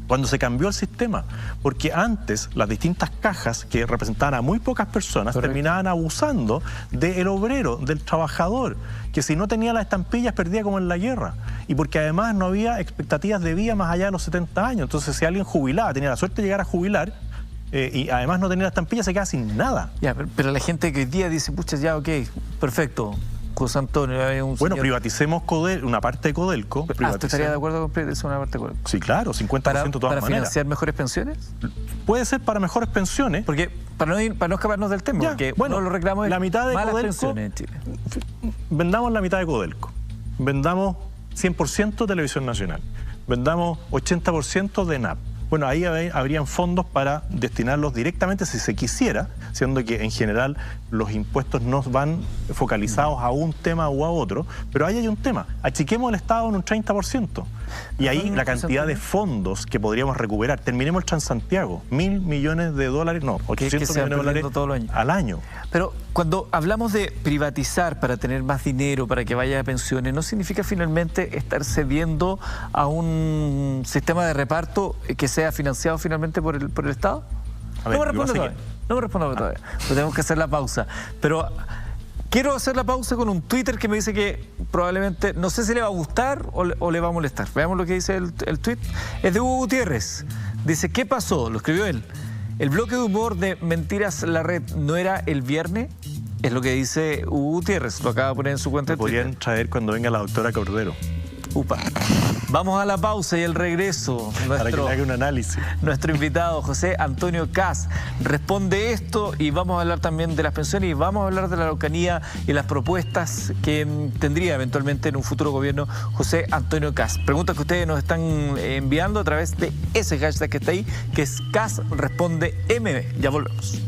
Cuando se cambió el sistema, porque antes las distintas cajas que representaban a muy pocas personas terminaban abusando del obrero, del trabajador, que si no tenía las estampillas perdía como en la guerra, y porque además no había expectativas de vida más allá de los 70 años, entonces si alguien jubilaba, tenía la suerte de llegar a jubilar, y además no tenía la estampilla, se queda sin nada. Ya, pero la gente que hoy día dice, pucha, ya, ok, perfecto, José Antonio, bueno, privaticemos una parte de Codelco. ¿Usted estaría de acuerdo con privatizar una parte de Codelco? Sí, claro, 50% de todas maneras. ¿Para financiar mejores pensiones? Puede ser para mejores pensiones. Porque, para no escaparnos del tema, porque bueno, no lo reclamo la mitad de malas Codelco, pensiones en Chile. Vendamos la mitad de Codelco. Vendamos 100% Televisión Nacional. Vendamos 80% de NAP. Bueno, ahí habrían fondos para destinarlos directamente si se quisiera, siendo que en general los impuestos no van focalizados a un tema u a otro, pero ahí hay un tema. Achiquemos el Estado en un 30%. Y ahí la cantidad de fondos que podríamos recuperar. Terminemos el Transantiago, $1.000 millones, no, 800 millones de dólares al año. Pero cuando hablamos de privatizar para tener más dinero, para que vaya a pensiones, ¿no significa finalmente estar cediendo a un sistema de reparto que sea financiado finalmente por el Estado? A ver, no me responda todavía. Pues tenemos que hacer la pausa. Pero quiero hacer la pausa con un Twitter que me dice que probablemente, no sé si le va a gustar o le va a molestar. Veamos lo que dice el tweet. Es de Hugo Gutiérrez. Dice, ¿qué pasó? Lo escribió él. ¿El bloque de humor de Mentiras la Red no era el viernes? Es lo que dice Hugo Gutiérrez. Lo acaba de poner en su cuenta de Twitter. Podrían traer cuando venga la doctora Cordero. Upa. Vamos a la pausa y el regreso. Para que le haga un análisis. Nuestro invitado, José Antonio Kast, responde esto y vamos a hablar también de las pensiones y vamos a hablar de la Araucanía y las propuestas que tendría eventualmente en un futuro gobierno José Antonio Kast. Preguntas que ustedes nos están enviando a través de ese hashtag que está ahí, que es Kast Responde MM. Ya volvemos.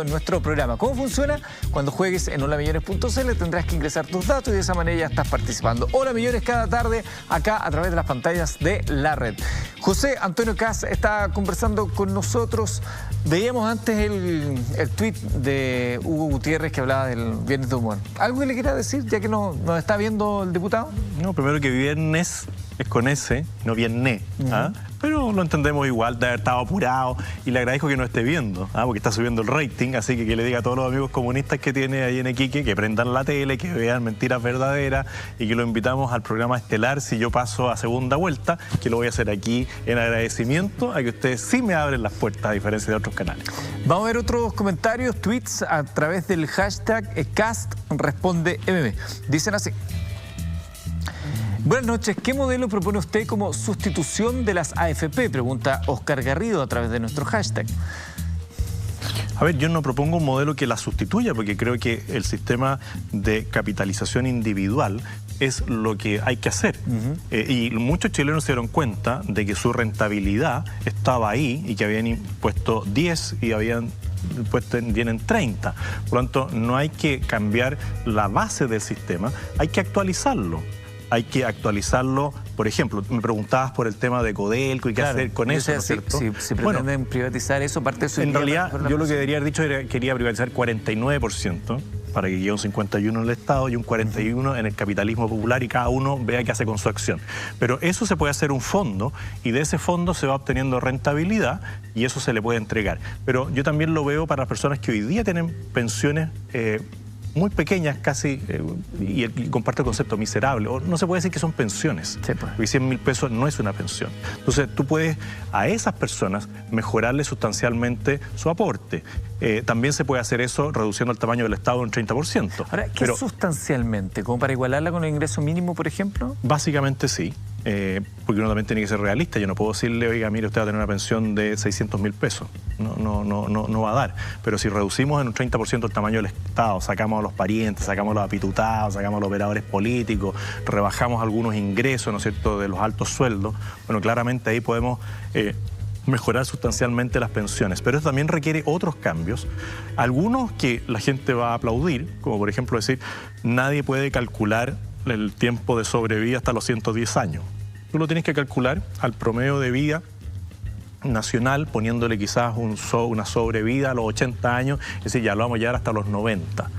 en nuestro programa. ¿Cómo funciona? Cuando juegues en holamillones.cl tendrás que ingresar tus datos y de esa manera ya estás participando. Hola Millones cada tarde acá a través de las pantallas de la red. José Antonio Kast está conversando con nosotros. Veíamos antes el tweet de Hugo Gutiérrez que hablaba del viernes de humor. ¿Algo que le quiera decir ya que nos está viendo el diputado? No, primero que viernes es con S, no viernes. Pero lo entendemos igual, de haber estado apurado, y le agradezco que no esté viendo, porque está subiendo el rating, así que le diga a todos los amigos comunistas que tiene ahí en Iquique que prendan la tele, que vean Mentiras Verdaderas y que lo invitamos al programa estelar si yo paso a segunda vuelta, que lo voy a hacer aquí en agradecimiento a que ustedes sí me abren las puertas a diferencia de otros canales. Vamos a ver otros comentarios, tweets a través del hashtag #CastRespondeMM. Dicen así. Buenas noches, ¿qué modelo propone usted como sustitución de las AFP? Pregunta Oscar Garrido a través de nuestro hashtag. A ver, yo no propongo un modelo que la sustituya, porque creo que el sistema de capitalización individual es lo que hay que hacer. Y muchos chilenos se dieron cuenta de que su rentabilidad estaba ahí y que habían impuesto 10 y habían vienen 30. Por lo tanto, no hay que cambiar la base del sistema, hay que actualizarlo. Hay que actualizarlo, por ejemplo, me preguntabas por el tema de Codelco y qué hacer con eso, ¿no es cierto? Si pretenden privatizar eso, parte de su... En realidad, yo lo que debería haber dicho era que quería privatizar 49%, para que quede un 51% en el Estado y un 41% en el capitalismo popular y cada uno vea qué hace con su acción. Pero eso se puede hacer un fondo y de ese fondo se va obteniendo rentabilidad y eso se le puede entregar. Pero yo también lo veo para las personas que hoy día tienen pensiones muy pequeñas casi, y comparto el concepto miserable, o no se puede decir que son pensiones, sí, pues. Porque 100.000 pesos no es una pensión. Entonces tú puedes a esas personas mejorarle sustancialmente su aporte. También se puede hacer eso reduciendo el tamaño del Estado un 30%. Ahora, ¿qué sustancialmente? ¿Como para igualarla con el ingreso mínimo, por ejemplo? Básicamente sí. Porque uno también tiene que ser realista. Yo no puedo decirle, oiga, mire, usted va a tener una pensión de 600.000 pesos. No va a dar. Pero si reducimos en un 30% el tamaño del Estado, sacamos a los parientes, sacamos a los apitutados, sacamos a los operadores políticos, rebajamos algunos ingresos, ¿no es cierto?, de los altos sueldos, bueno, claramente ahí podemos mejorar sustancialmente las pensiones. Pero eso también requiere otros cambios, algunos que la gente va a aplaudir, como por ejemplo decir, nadie puede calcular el tiempo de sobrevida hasta los 110 años. Tú lo tienes que calcular al promedio de vida nacional, poniéndole quizás una sobrevida a los 80 años, es decir, ya lo vamos a llevar hasta los 90.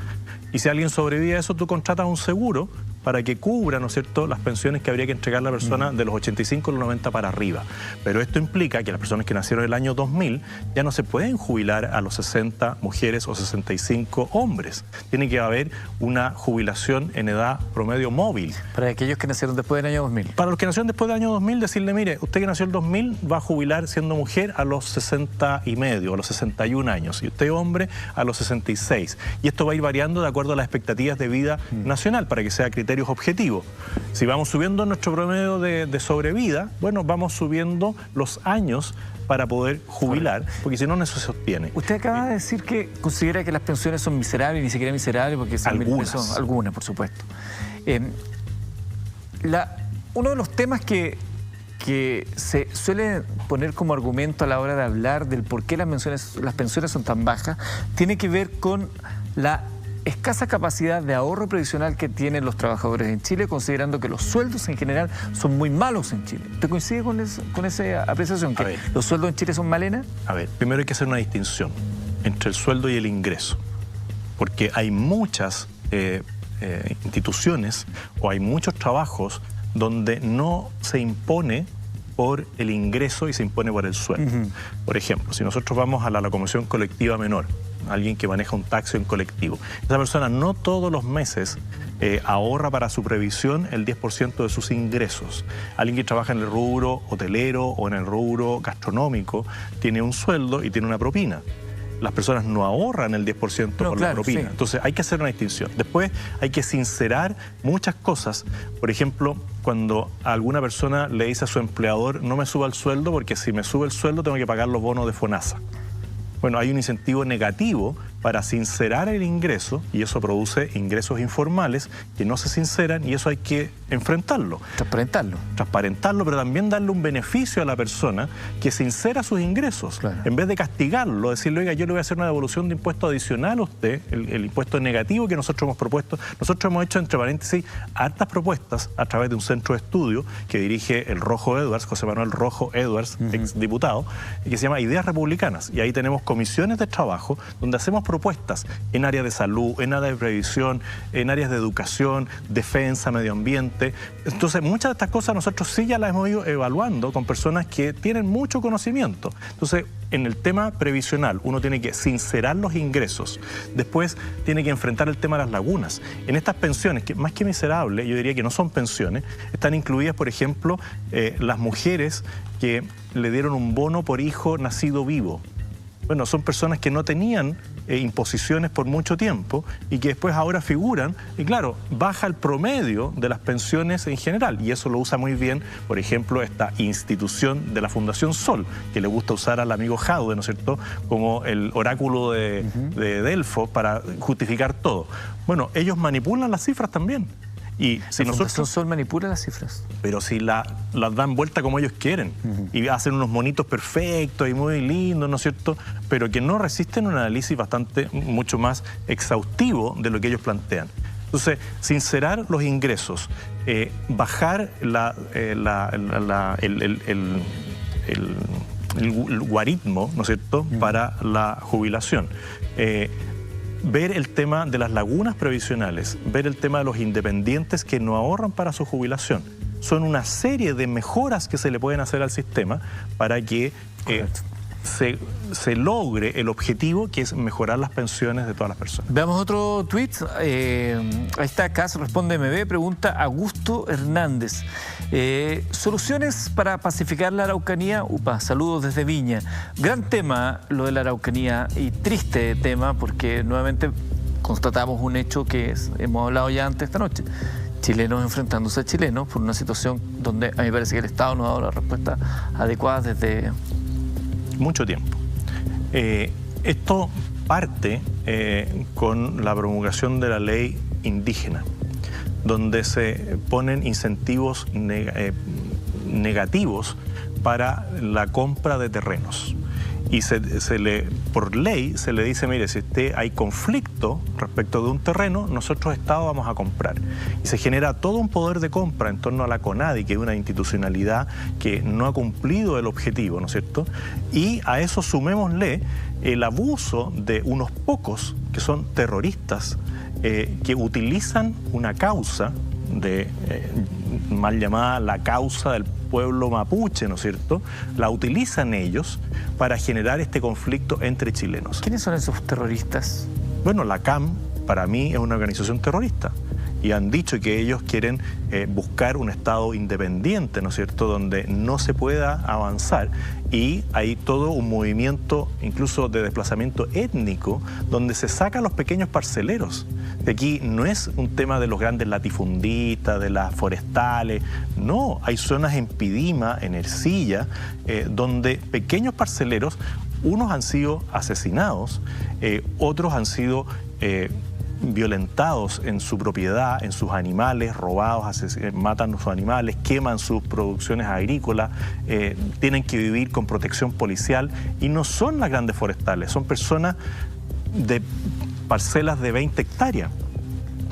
Y si alguien sobrevive a eso, tú contratas un seguro para que cubra, ¿no es cierto?, las pensiones que habría que entregar a la persona de los 85 a los 90 para arriba. Pero esto implica que las personas que nacieron en el año 2000 ya no se pueden jubilar a los 60 mujeres o 65 hombres. Tiene que haber una jubilación en edad promedio móvil. Para aquellos que nacieron después del año 2000. Para los que nacieron después del año 2000, decirle, mire, usted que nació en el 2000 va a jubilar siendo mujer a los 60 y medio, a los 61 años, y usted hombre a los 66. Y esto va a ir variando de acuerdo a las expectativas de vida nacional, para que sea criterio objetivo. Si vamos subiendo nuestro promedio de sobrevida, bueno, vamos subiendo los años para poder jubilar, porque si no, no se sostiene. Usted acaba de decir que considera que las pensiones son miserables, ni siquiera miserables, porque son algunas, por supuesto. Uno de los temas que se suele poner como argumento a la hora de hablar del por qué las pensiones son tan bajas, tiene que ver con la escasa capacidad de ahorro previsional que tienen los trabajadores en Chile, considerando que los sueldos en general son muy malos en Chile. ¿Usted coincide con esa apreciación? ¿Que los sueldos en Chile son malenas? A ver, primero hay que hacer una distinción entre el sueldo y el ingreso, porque hay muchas instituciones o hay muchos trabajos donde no se impone por el ingreso y se impone por el sueldo. Por ejemplo, si nosotros vamos a la locomoción colectiva menor, alguien que maneja un taxi en colectivo, esa persona no todos los meses ahorra para su previsión el 10% de sus ingresos. Alguien que trabaja en el rubro hotelero o en el rubro gastronómico tiene un sueldo y tiene una propina. Las personas no ahorran el 10% por la propina. Sí. Entonces hay que hacer una distinción. Después hay que sincerar muchas cosas. Por ejemplo, cuando a alguna persona le dice a su empleador, no me suba el sueldo porque si me sube el sueldo tengo que pagar los bonos de FONASA. Bueno, hay un incentivo negativo para sincerar el ingreso y eso produce ingresos informales que no se sinceran y eso hay que enfrentarlo. Transparentarlo, pero también darle un beneficio a la persona que sincera sus ingresos. Claro. En vez de castigarlo, decirle, oiga, yo le voy a hacer una devolución de impuesto adicional a usted, el impuesto negativo que nosotros hemos propuesto. Nosotros hemos hecho, entre paréntesis, hartas propuestas a través de un centro de estudio que dirige el Rojo Edwards, José Manuel Rojo Edwards, exdiputado, que se llama Ideas Republicanas. Y ahí tenemos comisiones de trabajo donde hacemos propuestas en áreas de salud, en áreas de previsión, en áreas de educación, defensa, medio ambiente. Entonces, muchas de estas cosas nosotros sí ya las hemos ido evaluando con personas que tienen mucho conocimiento. Entonces, en el tema previsional, uno tiene que sincerar los ingresos. Después, tiene que enfrentar el tema de las lagunas. En estas pensiones, que más que miserables, yo diría que no son pensiones, están incluidas, por ejemplo, las mujeres que le dieron un bono por hijo nacido vivo. Bueno, son personas que no tenían imposiciones por mucho tiempo y que después ahora figuran, y claro, baja el promedio de las pensiones en general, y eso lo usa muy bien, por ejemplo, esta institución de la Fundación Sol, que le gusta usar al amigo Jadwe, ¿no es cierto?, como el oráculo de Delfos para justificar todo. Bueno, ellos manipulan las cifras también. Y si la nosotros Fundación Sol manipula las cifras. Pero si las dan vuelta como ellos quieren y hacen unos monitos perfectos y muy lindos, ¿no es cierto? Pero que no resisten un análisis mucho más exhaustivo de lo que ellos plantean. Entonces, sincerar los ingresos, bajar el guarismo, ¿no es cierto?, para la jubilación. Ver el tema de las lagunas previsionales, ver el tema de los independientes que no ahorran para su jubilación. Son una serie de mejoras que se le pueden hacer al sistema para que se logre el objetivo, que es mejorar las pensiones de todas las personas. Veamos otro tuit. Ahí está, Cas Responde MB, pregunta Augusto Hernández. ¿Soluciones para pacificar la Araucanía? Upa, saludos desde Viña. Gran tema lo de la Araucanía y triste tema porque nuevamente constatamos un hecho que hemos hablado ya antes esta noche. Chilenos enfrentándose a chilenos por una situación donde a mí me parece que el Estado no ha dado la respuesta adecuada desde mucho tiempo. Esto parte con la promulgación de la ley indígena, donde se ponen incentivos negativos para la compra de terrenos. Y por ley se le dice, mire, si hay conflicto respecto de un terreno, nosotros Estado vamos a comprar. Y se genera todo un poder de compra en torno a la CONADI, que es una institucionalidad que no ha cumplido el objetivo, ¿no es cierto? Y a eso sumémosle el abuso de unos pocos que son terroristas, que utilizan una causa mal llamada la causa del pueblo mapuche, ¿no es cierto? La utilizan ellos para generar este conflicto entre chilenos. ¿Quiénes son esos terroristas? Bueno, la CAM para mí es una organización terrorista y han dicho que ellos quieren buscar un Estado independiente, ¿no es cierto?, donde no se pueda avanzar, y hay todo un movimiento incluso de desplazamiento étnico donde se sacan los pequeños parceleros. De aquí no es un tema de los grandes latifundistas, de las forestales, no, hay zonas en Pidima, en Ercilla, donde pequeños parceleros, unos han sido asesinados, otros han sido violentados en su propiedad, en sus animales, robados, matan a sus animales, queman sus producciones agrícolas, tienen que vivir con protección policial y no son las grandes forestales, son personas de parcelas de 20 hectáreas.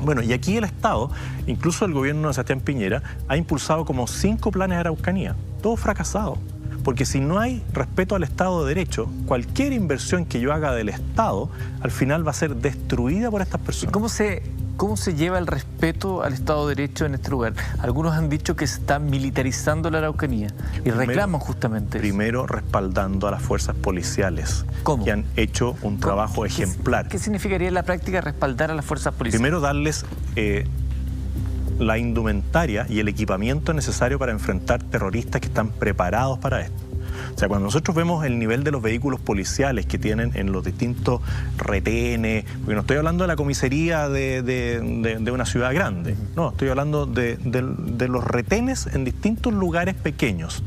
Bueno, y aquí el Estado, incluso el gobierno de Sebastián Piñera, ha impulsado como 5 planes de Araucanía, todo fracasado. Porque si no hay respeto al Estado de Derecho, cualquier inversión que yo haga del Estado, al final va a ser destruida por estas personas. ¿Cómo se lleva el respeto al Estado de Derecho en este lugar? Algunos han dicho que se está militarizando la Araucanía y reclaman justamente eso. Primero, respaldando a las fuerzas policiales. ¿Cómo? Que han hecho un trabajo ejemplar. ¿Qué significaría en la práctica respaldar a las fuerzas policiales? Primero, darles la indumentaria y el equipamiento necesario para enfrentar terroristas que están preparados para esto. O sea, cuando nosotros vemos el nivel de los vehículos policiales que tienen en los distintos retenes, porque no estoy hablando de la comisaría de una ciudad grande, no, estoy hablando de los retenes en distintos lugares pequeños,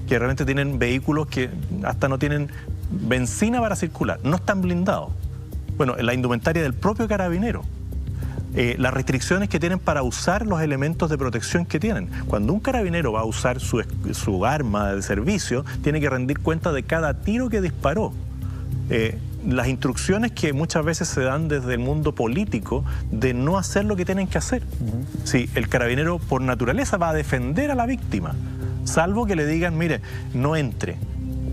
que realmente tienen vehículos que hasta no tienen benzina para circular, no están blindados. Bueno, la indumentaria del propio carabinero. las restricciones que tienen para usar los elementos de protección que tienen. Cuando un carabinero va a usar su arma de servicio, tiene que rendir cuenta de cada tiro que disparó. Las instrucciones que muchas veces se dan desde el mundo político de no hacer lo que tienen que hacer. Sí, el carabinero por naturaleza va a defender a la víctima, salvo que le digan, mire, no entre.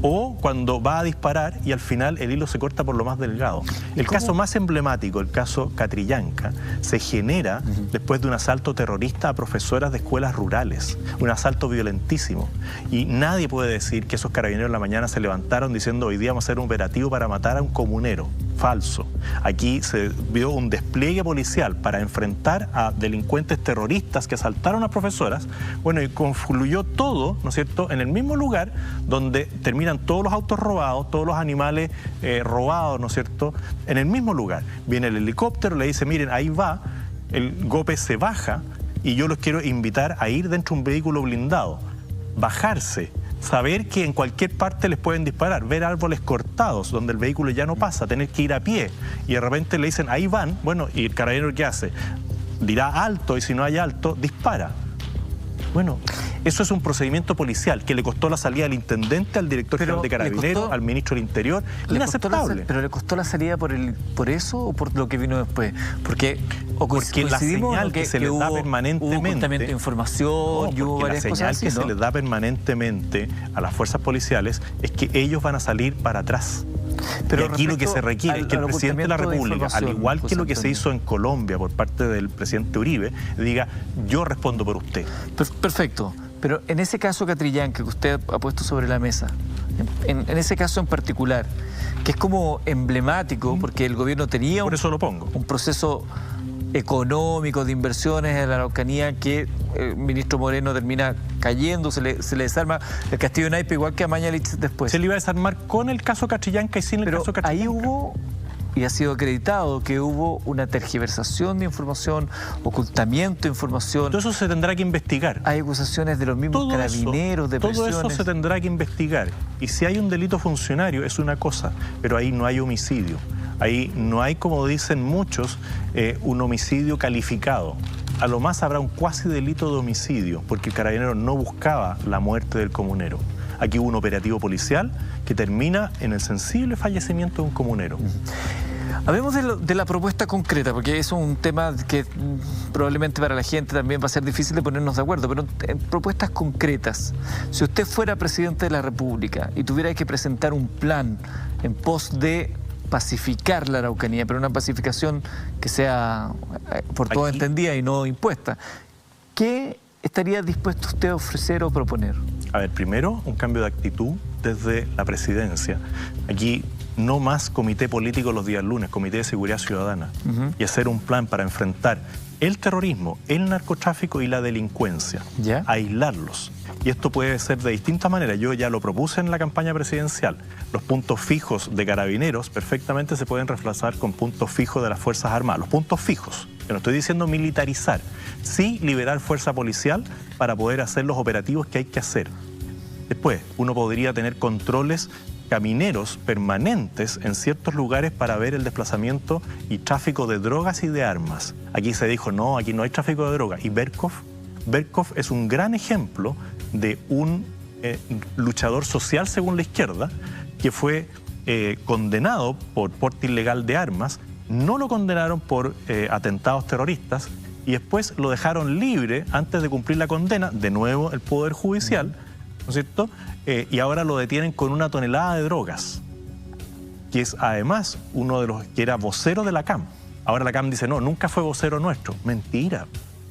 O cuando va a disparar y al final el hilo se corta por lo más delgado. El caso más emblemático, el caso Catrillanca, se genera después de un asalto terrorista a profesoras de escuelas rurales. Un asalto violentísimo. Y nadie puede decir que esos carabineros en la mañana se levantaron diciendo hoy día vamos a hacer un operativo para matar a un comunero. Falso. Aquí se vio un despliegue policial para enfrentar a delincuentes terroristas que asaltaron a profesoras. Bueno, y confluyó todo, ¿no es cierto?, en el mismo lugar donde terminan todos los autos robados, todos los animales robados, ¿no es cierto?, en el mismo lugar. Viene el helicóptero, le dice, miren, ahí va, el golpe se baja y yo los quiero invitar a ir dentro de un vehículo blindado, bajarse, saber que en cualquier parte les pueden disparar, ver árboles cortados donde el vehículo ya no pasa, tener que ir a pie y de repente le dicen ahí van, bueno, y el carabinero ¿qué hace? Dirá alto y si no hay alto, dispara. Bueno, eso es un procedimiento policial que le costó la salida al intendente, al director general de Carabineros, al ministro del Interior. Inaceptable. ¿Pero le costó la salida por eso o por lo que vino después? Porque la señal que se les da permanentemente, hubo ocultamiento de información y hubo varias cosas así, la señal que se les da permanentemente a las fuerzas policiales es que ellos van a salir para atrás. Pero y aquí lo que se requiere es que el presidente de la República, al igual que lo que se hizo en Colombia por parte del presidente Uribe, diga, yo respondo por usted. Perfecto. Pero en ese caso Catrillanca que usted ha puesto sobre la mesa, en ese caso en particular, que es como emblemático porque el gobierno tenía por eso lo pongo. Un proceso económico de inversiones en la Araucanía que el ministro Moreno termina cayendo, se le desarma el castillo de Naipe igual que a Mañalich después. Se le iba a desarmar con el caso Catrillanca y sin el caso Catrillanca. Ahí hubo, y ha sido acreditado, que hubo una tergiversación de información, ocultamiento de información. Todo eso se tendrá que investigar. Hay acusaciones de los mismos carabineros, de presiones. Todo eso se tendrá que investigar. Y si hay un delito funcionario es una cosa, pero ahí no hay homicidio. Ahí no hay, como dicen muchos, un homicidio calificado. A lo más habrá un cuasi delito de homicidio, porque el carabinero no buscaba la muerte del comunero. Aquí hubo un operativo policial que termina en el sensible fallecimiento de un comunero. Hablemos de la propuesta concreta, porque es un tema que probablemente para la gente también va a ser difícil de ponernos de acuerdo, pero en propuestas concretas. Si usted fuera presidente de la República y tuviera que presentar un plan en pos de pacificar la Araucanía, pero una pacificación que sea por todo entendida y no impuesta, ¿qué estaría dispuesto usted a ofrecer o proponer? A ver, primero, un cambio de actitud desde la presidencia. Aquí no más comité político los días lunes, comité de seguridad ciudadana, y hacer un plan para enfrentar el terrorismo, el narcotráfico y la delincuencia, aislarlos. Y esto puede ser de distintas maneras. Yo ya lo propuse en la campaña presidencial. Los puntos fijos de carabineros perfectamente se pueden reemplazar con puntos fijos de las Fuerzas Armadas. Los puntos fijos. Yo no estoy diciendo militarizar, sí liberar fuerza policial para poder hacer los operativos que hay que hacer. Después, uno podría tener controles camineros permanentes en ciertos lugares para ver el desplazamiento y tráfico de drogas y de armas. Aquí se dijo, no, aquí no hay tráfico de drogas. ¿Y Berkov? Berkov es un gran ejemplo de un luchador social según la izquierda que fue condenado por porte ilegal de armas, no lo condenaron por atentados terroristas y después lo dejaron libre antes de cumplir la condena, de nuevo el Poder Judicial, ¿no es cierto? Y ahora lo detienen con 1 tonelada de drogas, que es además uno de los que era vocero de la CAM. Ahora la CAM dice, no, nunca fue vocero nuestro. Mentira,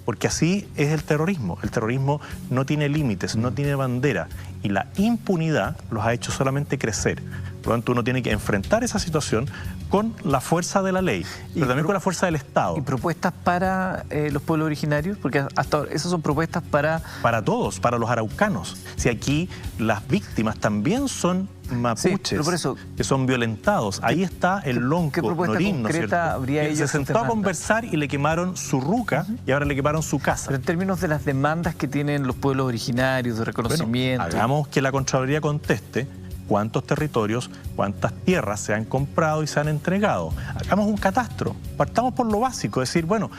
porque así es el terrorismo. El terrorismo no tiene límites, no tiene bandera, y la impunidad los ha hecho solamente crecer. Por lo tanto, uno tiene que enfrentar esa situación con la fuerza de la ley, pero también con la fuerza del Estado. ¿Y propuestas para los pueblos originarios? Porque hasta ahora esas son propuestas para... Para todos, para los araucanos. Si aquí las víctimas también son mapuches, por eso, que son violentados. Ahí está el lonco, Norín, ¿no es cierto? Se sentó a conversar y le quemaron su ruca y ahora le quemaron su casa. Pero en términos de las demandas que tienen los pueblos originarios, de reconocimiento... Bueno, hagamos que la Contraloría conteste cuántos territorios, cuántas tierras se han comprado y se han entregado. Hagamos un catastro, partamos por lo básico, decir, bueno,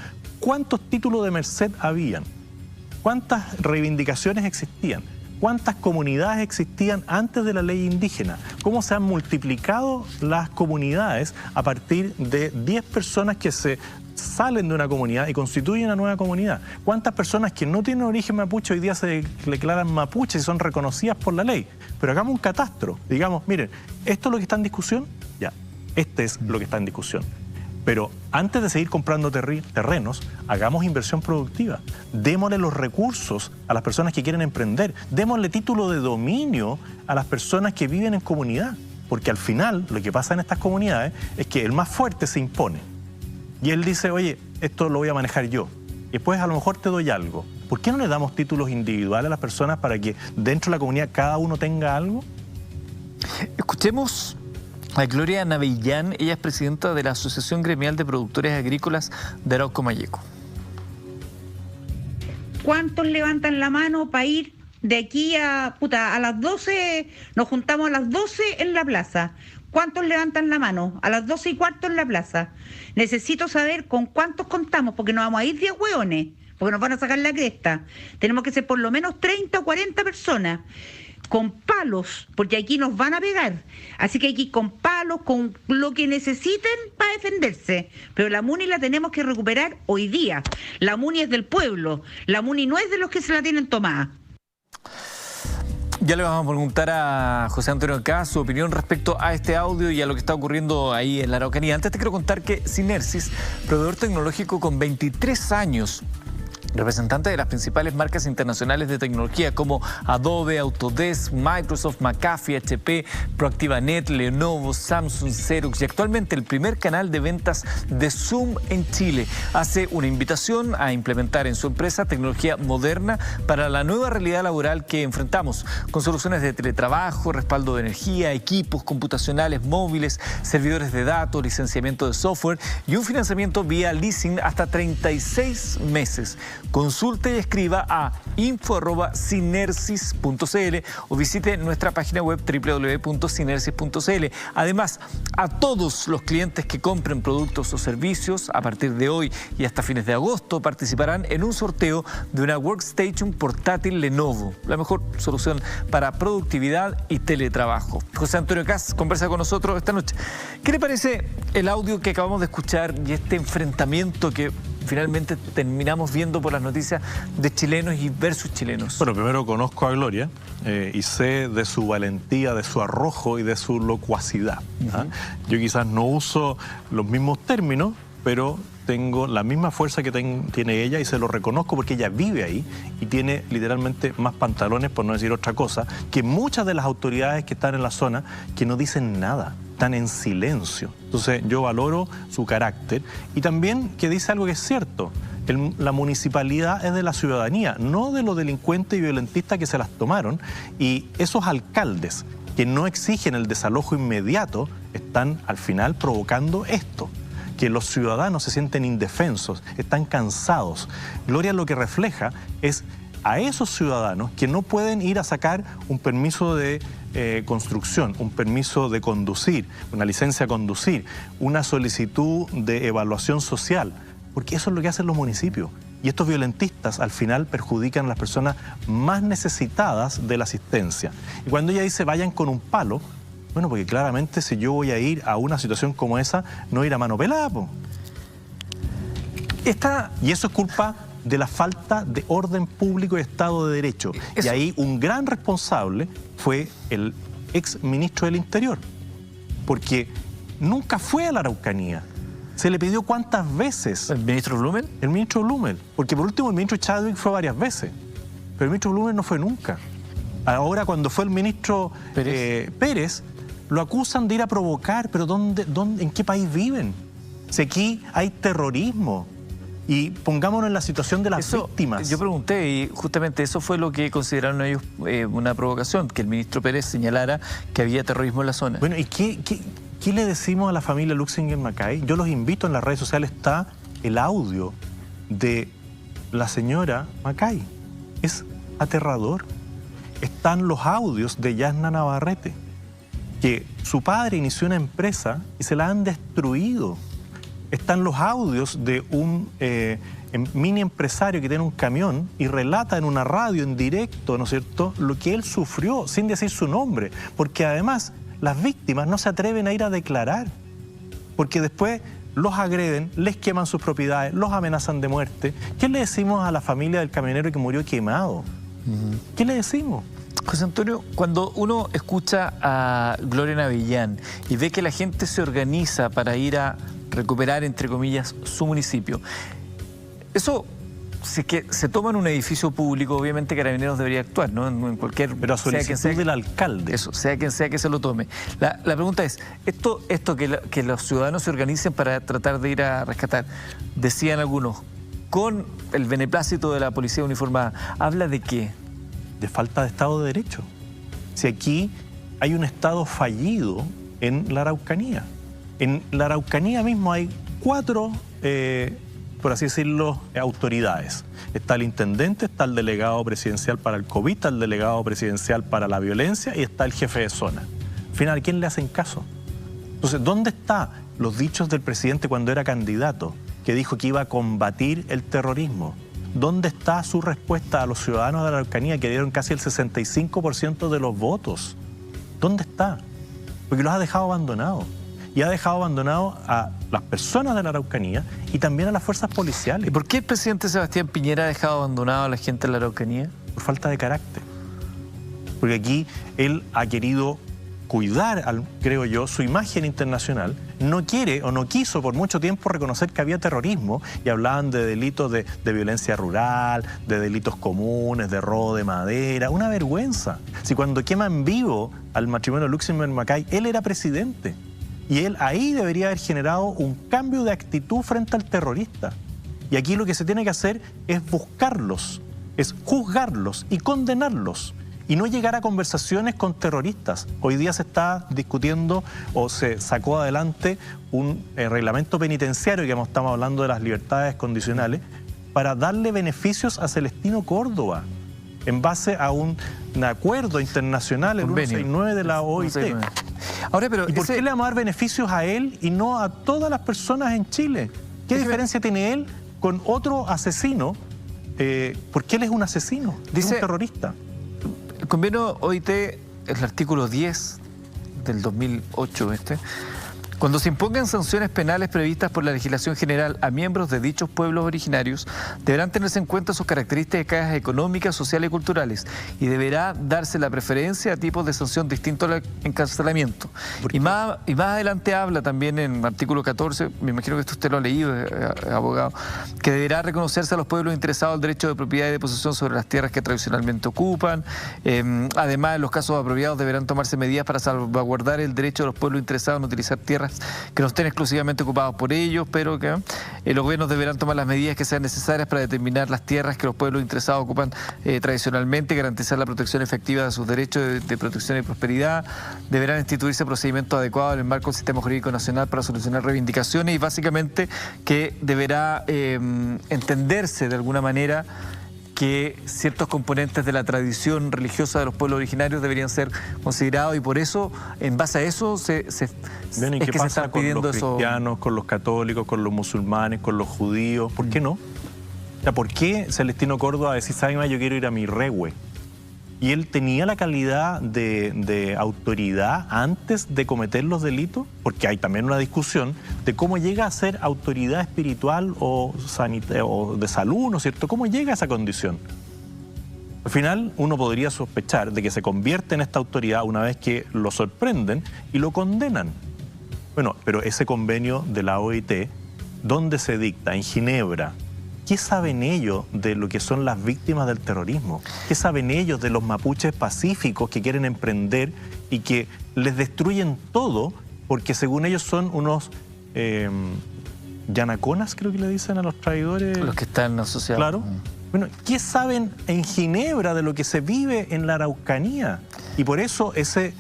¿cuántos títulos de merced habían? ¿Cuántas reivindicaciones existían? ¿Cuántas comunidades existían antes de la ley indígena? ¿Cómo se han multiplicado las comunidades a partir de 10 personas que se salen de una comunidad y constituyen una nueva comunidad? ¿Cuántas personas que no tienen origen mapuche hoy día se declaran mapuches y son reconocidas por la ley? Pero hagamos un catastro, digamos, miren, ¿esto es lo que está en discusión? Ya, este es lo que está en discusión. Pero antes de seguir comprando terrenos, hagamos inversión productiva. Démosle los recursos a las personas que quieren emprender. Démosle título de dominio a las personas que viven en comunidad. Porque al final, lo que pasa en estas comunidades es que el más fuerte se impone. Y él dice, oye, esto lo voy a manejar yo. Y después a lo mejor te doy algo. ¿Por qué no le damos títulos individuales a las personas para que dentro de la comunidad cada uno tenga algo? Escuchemos a Gloria Navellán. Ella es presidenta de la Asociación Gremial de Productores Agrícolas de Arauco Mayeco. ¿Cuántos levantan la mano para ir de aquí a las 12? Nos juntamos a las 12 en la plaza. ¿Cuántos levantan la mano? A las 12:15 en la plaza. Necesito saber con cuántos contamos, porque nos vamos a ir 10 hueones, porque nos van a sacar la cresta. Tenemos que ser por lo menos 30 o 40 personas. Con palos, porque aquí nos van a pegar. Así que hay que ir con palos, con lo que necesiten para defenderse. Pero la MUNI la tenemos que recuperar hoy día. La MUNI es del pueblo. La MUNI no es de los que se la tienen tomada. Ya le vamos a preguntar a José Antonio Kast su opinión respecto a este audio y a lo que está ocurriendo ahí en la Araucanía. Antes te quiero contar que Synersis, proveedor tecnológico con 23 años, representante de las principales marcas internacionales de tecnología como Adobe, Autodesk, Microsoft, McAfee, HP, ProActivaNet, Lenovo, Samsung, Xerox y actualmente el primer canal de ventas de Zoom en Chile. Hace una invitación a implementar en su empresa tecnología moderna para la nueva realidad laboral que enfrentamos, con soluciones de teletrabajo, respaldo de energía, equipos computacionales móviles, servidores de datos, licenciamiento de software y un financiamiento vía leasing hasta 36 meses. Consulte y escriba a info@synersis.cl o visite nuestra página web www.synersis.cl. Además, a todos los clientes que compren productos o servicios a partir de hoy y hasta fines de agosto participarán en un sorteo de una Workstation portátil Lenovo, la mejor solución para productividad y teletrabajo. José Antonio Kast conversa con nosotros esta noche. ¿Qué le parece el audio que acabamos de escuchar y este enfrentamiento que finalmente terminamos viendo por las noticias de chilenos y versus chilenos? Bueno, primero conozco a Gloria y sé de su valentía, de su arrojo y de su locuacidad. Yo quizás no uso los mismos términos, pero tengo la misma fuerza que tiene ella y se lo reconozco porque ella vive ahí y tiene literalmente más pantalones, por no decir otra cosa, que muchas de las autoridades que están en la zona que no dicen nada, están en silencio. Entonces yo valoro su carácter y también que dice algo que es cierto. La municipalidad es de la ciudadanía, no de los delincuentes y violentistas que se las tomaron, y esos alcaldes que no exigen el desalojo inmediato están al final provocando esto, que los ciudadanos se sienten indefensos, están cansados. Gloria lo que refleja es a esos ciudadanos que no pueden ir a sacar un permiso de construcción, un permiso de conducir, una licencia a conducir, una solicitud de evaluación social, porque eso es lo que hacen los municipios. Y estos violentistas al final perjudican a las personas más necesitadas de la asistencia. Y cuando ella dice vayan con un palo, bueno, porque claramente si yo voy a ir a una situación como esa, no ir a mano pelada, po. Y eso es culpa de la falta de orden público y Estado de Derecho. Y ahí un gran responsable fue el ex ministro del Interior, porque nunca fue a la Araucanía. Se le pidió cuántas veces. ¿El ministro Blumel? El ministro Blumel, porque por último el ministro Chadwick fue varias veces, pero el ministro Blumel no fue nunca. Ahora cuando fue el ministro Pérez, lo acusan de ir a provocar, pero ¿en qué país viven? Si aquí hay terrorismo. Y pongámonos en la situación de las víctimas. Yo pregunté y justamente eso fue lo que consideraron ellos una provocación, que el ministro Pérez señalara que había terrorismo en la zona. Bueno, ¿y qué le decimos a la familia Luxinger-Macay? Yo los invito, en las redes sociales está el audio de la señora Macay. Es aterrador. Están los audios de Yasna Navarrete. que su padre inició una empresa y se la han destruido. Están los audios de un mini empresario que tiene un camión y relata en una radio en directo, ¿no es cierto?, lo que él sufrió sin decir su nombre, porque además las víctimas no se atreven a ir a declarar, porque después los agreden, les queman sus propiedades, los amenazan de muerte. ¿Qué le decimos a la familia del camionero que murió quemado? ¿Qué le decimos? José Antonio, cuando uno escucha a Gloria Navillán y ve que la gente se organiza para ir a recuperar, entre comillas, su municipio, eso, si es que se toma en un edificio público, obviamente Carabineros debería actuar, ¿no? En cualquier... Pero a solicitud del alcalde. Eso, sea quien sea que se lo tome. La pregunta es, esto que los ciudadanos se organicen para tratar de ir a rescatar, decían algunos, con el beneplácito de la policía uniformada, ¿habla de qué? De falta de Estado de Derecho. Si aquí hay un Estado fallido en la Araucanía. En la Araucanía mismo hay 4... por así decirlo, autoridades. Está el intendente, está el delegado presidencial para el COVID, está el delegado presidencial para la violencia y está el jefe de zona. Al final, ¿a quién le hacen caso? Entonces, ¿dónde están los dichos del presidente cuando era candidato, que dijo que iba a combatir el terrorismo? ¿Dónde está su respuesta a los ciudadanos de la Araucanía que dieron casi el 65% de los votos? ¿Dónde está? Porque los ha dejado abandonados. Y ha dejado abandonado a las personas de la Araucanía y también a las fuerzas policiales. ¿Y por qué el presidente Sebastián Piñera ha dejado abandonado a la gente de la Araucanía? Por falta de carácter. Porque aquí él ha querido cuidar, creo yo, su imagen internacional. No quiere o no quiso por mucho tiempo reconocer que había terrorismo y hablaban de delitos de violencia rural, de delitos comunes, de robo de madera. Una vergüenza. Si cuando queman vivo al matrimonio Luxemburg-Macay, él era presidente. Y él ahí debería haber generado un cambio de actitud frente al terrorista. Y aquí lo que se tiene que hacer es buscarlos, es juzgarlos y condenarlos. Y no llegar a conversaciones con terroristas. Hoy día se está discutiendo o se sacó adelante un reglamento penitenciario, que estamos hablando de las libertades condicionales, para darle beneficios a Celestino Córdoba, en base a un acuerdo internacional, el 169 de la OIT. Ahora, pero ¿y por qué le vamos a dar beneficios a él y no a todas las personas en Chile? ¿Qué diferencia tiene él con otro asesino? Porque él es un asesino, es un terrorista. El convenio OIT, el artículo 10 del 2008, cuando se impongan sanciones penales previstas por la legislación general a miembros de dichos pueblos originarios, deberán tenerse en cuenta sus características económicas, sociales y culturales, y deberá darse la preferencia a tipos de sanción distintos al encarcelamiento. Y más adelante habla también en el artículo 14, me imagino que esto usted lo ha leído, abogado, que deberá reconocerse a los pueblos interesados el derecho de propiedad y de posesión sobre las tierras que tradicionalmente ocupan. Además, en los casos apropiados deberán tomarse medidas para salvaguardar el derecho de los pueblos interesados en utilizar tierras que no estén exclusivamente ocupados por ellos, pero que los gobiernos deberán tomar las medidas que sean necesarias para determinar las tierras que los pueblos interesados ocupan tradicionalmente, garantizar la protección efectiva de sus derechos de protección y prosperidad. Deberán instituirse procedimientos adecuados en el marco del sistema jurídico nacional para solucionar reivindicaciones y básicamente que deberá entenderse de alguna manera que ciertos componentes de la tradición religiosa de los pueblos originarios deberían ser considerados, y por eso, en base a eso, ¿qué pasa con los cristianos, con los católicos, con los musulmanes, con los judíos? ¿Por qué no? O sea, ¿por qué Celestino Córdoba decía, ¿sabe más? Yo quiero ir a mi rehue? ¿Y él tenía la calidad de autoridad antes de cometer los delitos? Porque hay también una discusión de cómo llega a ser autoridad espiritual o de salud, ¿no es cierto? ¿Cómo llega a esa condición? Al final, uno podría sospechar de que se convierte en esta autoridad una vez que lo sorprenden y lo condenan. Bueno, pero ese convenio de la OIT, ¿dónde se dicta? En Ginebra. ¿Qué saben ellos de lo que son las víctimas del terrorismo? ¿Qué saben ellos de los mapuches pacíficos que quieren emprender y que les destruyen todo porque según ellos son unos yanaconas, creo que le dicen a los traidores? Los que están asociados. Claro. Bueno, ¿qué saben en Ginebra de lo que se vive en la Araucanía? Y por eso ese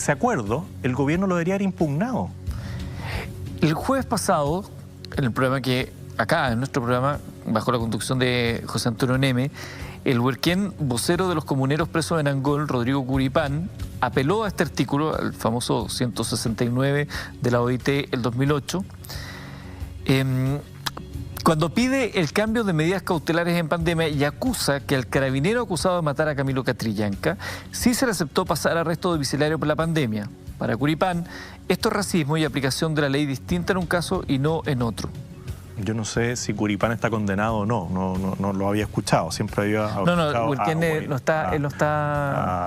acuerdo el gobierno lo debería haber impugnado. El jueves pasado, en el programa acá en nuestro programa, bajo la conducción de José Antonio Neme, El huerquén vocero de los comuneros presos en Angol, Rodrigo Curipán, apeló a este artículo, al famoso 169 de la OIT el 2008, cuando pide el cambio de medidas cautelares en pandemia y acusa que al carabinero acusado de matar a Camilo Catrillanca sí se le aceptó pasar arresto domiciliario por la pandemia. Para Curipán, esto es racismo y aplicación de la ley distinta en un caso y no en otro. Yo no sé si Curipán está condenado o no, no lo había escuchado, siempre había escuchado Huerquén él no está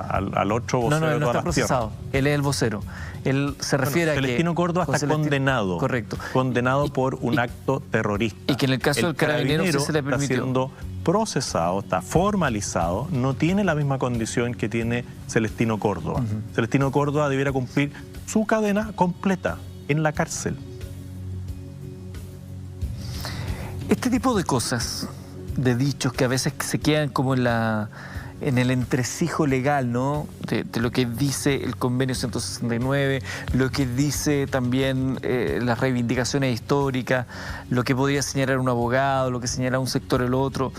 al otro vocero él no está procesado, él es el vocero. Él se refiere a que Celestino Córdoba está condenado. Correcto. Condenado por un acto terrorista. Y que en el caso del carabinero sí se le permitió. Está siendo procesado, está formalizado, no tiene la misma condición que tiene Celestino Córdoba. Celestino Córdoba debiera cumplir su cadena completa en la cárcel. Este tipo de cosas, de dichos que a veces se quedan como en el entresijo legal, ¿no? De lo que dice el convenio 169, lo que dice también las reivindicaciones históricas, lo que podría señalar un abogado, lo que señala un sector o el otro.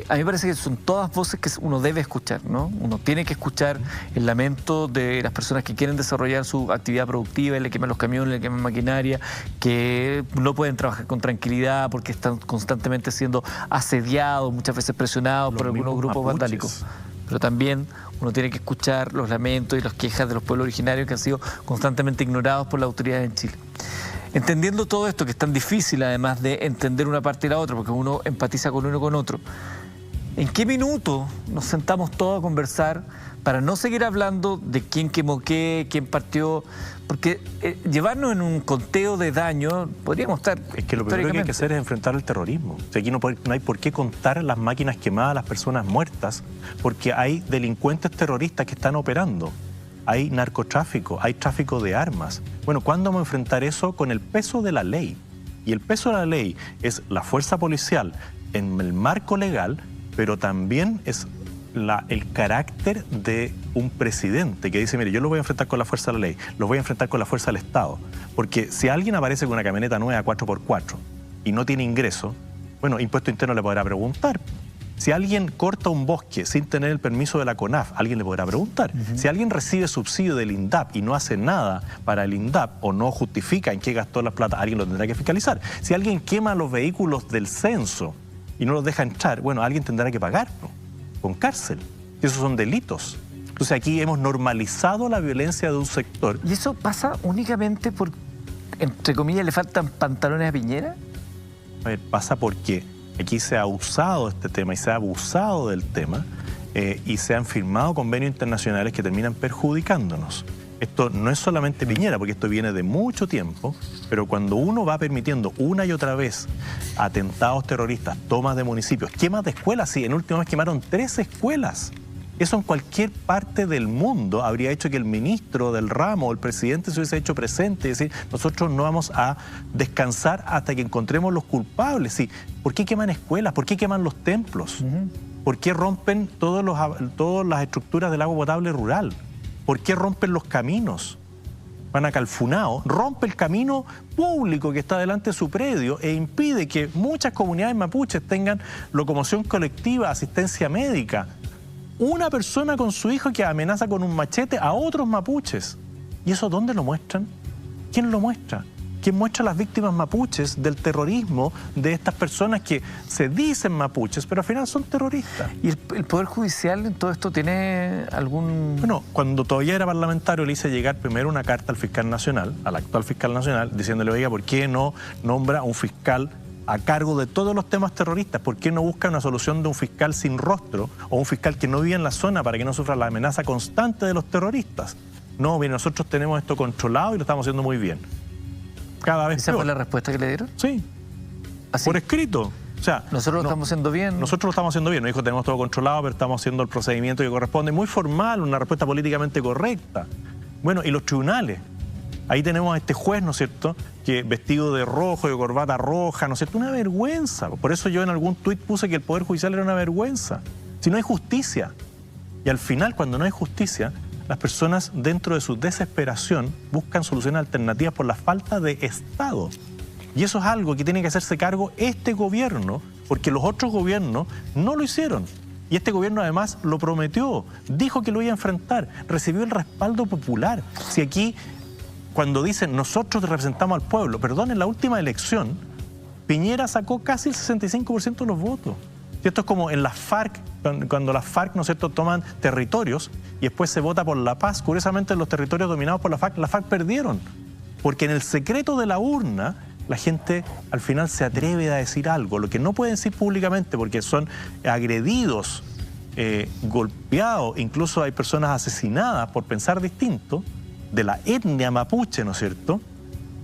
A mí me parece que son todas voces que uno debe escuchar, ¿no? Uno tiene que escuchar el lamento de las personas que quieren desarrollar su actividad productiva, le queman los camiones, le queman maquinaria, que no pueden trabajar con tranquilidad porque están constantemente siendo asediados, muchas veces presionados por algunos grupos vandálicos. Pero también uno tiene que escuchar los lamentos y las quejas de los pueblos originarios que han sido constantemente ignorados por las autoridades en Chile. Entendiendo todo esto, que es tan difícil además de entender una parte y la otra, porque uno empatiza con uno y con otro, ¿en qué minuto nos sentamos todos a conversar para no seguir hablando de quién quemó qué, quién partió? Porque llevarnos en un conteo de daño podríamos estar... Es que lo primero que hay que hacer es enfrentar el terrorismo. O sea, aquí no hay por qué contar las máquinas quemadas, las personas muertas, porque hay delincuentes terroristas que están operando. Hay narcotráfico, hay tráfico de armas. Bueno, ¿cuándo vamos a enfrentar eso? Con el peso de la ley. Y el peso de la ley es la fuerza policial en el marco legal, pero también es el carácter de un presidente que dice, mire, yo lo voy a enfrentar con la fuerza de la ley, lo voy a enfrentar con la fuerza del Estado. Porque si alguien aparece con una camioneta nueva 4x4 y no tiene ingreso, bueno, Impuesto Interno le podrá preguntar. Si alguien corta un bosque sin tener el permiso de la CONAF, alguien le podrá preguntar. Si alguien recibe subsidio del INDAP y no hace nada para el INDAP o no justifica en qué gastó la plata, alguien lo tendrá que fiscalizar. Si alguien quema los vehículos del censo y no los deja entrar, bueno, alguien tendrá que pagar, ¿no? Con cárcel. Esos son delitos. Entonces aquí hemos normalizado la violencia de un sector. ¿Y eso pasa únicamente por, entre comillas, le faltan pantalones a Piñera? A ver, pasa porque aquí se ha usado este tema y se ha abusado del tema y se han firmado convenios internacionales que terminan perjudicándonos. Esto no es solamente Piñera, porque esto viene de mucho tiempo, pero cuando uno va permitiendo una y otra vez atentados terroristas, tomas de municipios, quemas de escuelas, sí, en última vez quemaron 3 escuelas. Eso en cualquier parte del mundo habría hecho que el ministro del ramo o el presidente se hubiese hecho presente y decir, nosotros no vamos a descansar hasta que encontremos los culpables. Sí, ¿por qué queman escuelas? ¿Por qué queman los templos? ¿Por qué rompen todas las estructuras del agua potable rural? ¿Por qué rompen los caminos? Van a Calfunao, rompe el camino público que está delante de su predio e impide que muchas comunidades mapuches tengan locomoción colectiva, asistencia médica. Una persona con su hijo que amenaza con un machete a otros mapuches. ¿Y eso dónde lo muestran? ¿Quién lo muestra? ¿Quién muestra a las víctimas mapuches del terrorismo de estas personas que se dicen mapuches, pero al final son terroristas? ¿Y el Poder Judicial en todo esto tiene algún...? Bueno, cuando todavía era parlamentario le hice llegar primero una carta al fiscal nacional, al actual fiscal nacional, diciéndole, oiga, ¿por qué no nombra un fiscal a cargo de todos los temas terroristas? ¿Por qué no busca una solución de un fiscal sin rostro o un fiscal que no vive en la zona para que no sufra la amenaza constante de los terroristas? No, bien, nosotros tenemos esto controlado y lo estamos haciendo muy bien. Cada vez ¿Esa peor. fue la respuesta que le dieron? Sí. ¿Así? Por escrito. O sea, nosotros lo estamos haciendo bien. Nosotros lo estamos haciendo bien. Nos dijo, tenemos todo controlado, pero estamos haciendo el procedimiento que corresponde. Muy formal, una respuesta políticamente correcta. Bueno, y los tribunales. Ahí tenemos a este juez, ¿no es cierto?, que vestido de rojo, de corbata roja, ¿no es cierto? Una vergüenza. Por eso yo en algún tuit puse que el Poder Judicial era una vergüenza. Si no hay justicia. Y al final, cuando no hay justicia, las personas dentro de su desesperación buscan soluciones alternativas por la falta de Estado. Y eso es algo que tiene que hacerse cargo este gobierno, porque los otros gobiernos no lo hicieron. Y este gobierno además lo prometió, dijo que lo iba a enfrentar, recibió el respaldo popular. Si aquí, cuando dicen nosotros representamos al pueblo, perdón, en la última elección, Piñera sacó casi el 65% de los votos. Y esto es como en las FARC, cuando las FARC, ¿no es cierto?, toman territorios y después se vota por la paz. Curiosamente, en los territorios dominados por las FARC perdieron. Porque en el secreto de la urna, la gente al final se atreve a decir algo, lo que no pueden decir públicamente porque son agredidos, golpeados, incluso hay personas asesinadas por pensar distinto, de la etnia mapuche, ¿no es cierto?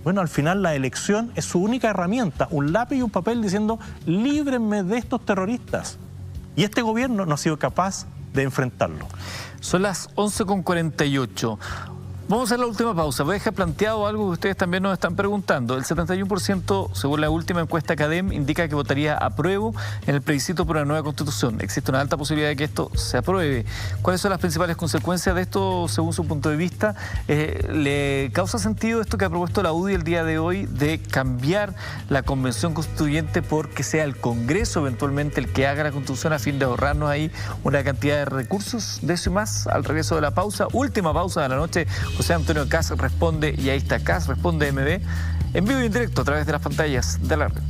Bueno, al final la elección es su única herramienta, un lápiz y un papel diciendo líbrenme de estos terroristas. Y este gobierno no ha sido capaz de enfrentarlo. Son las 11:48. Vamos a hacer la última pausa. Voy a dejar planteado algo que ustedes también nos están preguntando. El 71%, según la última encuesta CADEM, indica que votaría apruebo en el plebiscito por una nueva Constitución. Existe una alta posibilidad de que esto se apruebe. ¿Cuáles son las principales consecuencias de esto, según su punto de vista? ¿Le causa sentido esto que ha propuesto la UDI el día de hoy de cambiar la Convención Constituyente porque sea el Congreso eventualmente el que haga la Constitución a fin de ahorrarnos ahí una cantidad de recursos? De eso y más al regreso de la pausa. Última pausa de la noche. José Antonio Kast responde, y ahí está Kast, responde MB, en vivo y en directo a través de las pantallas de la red.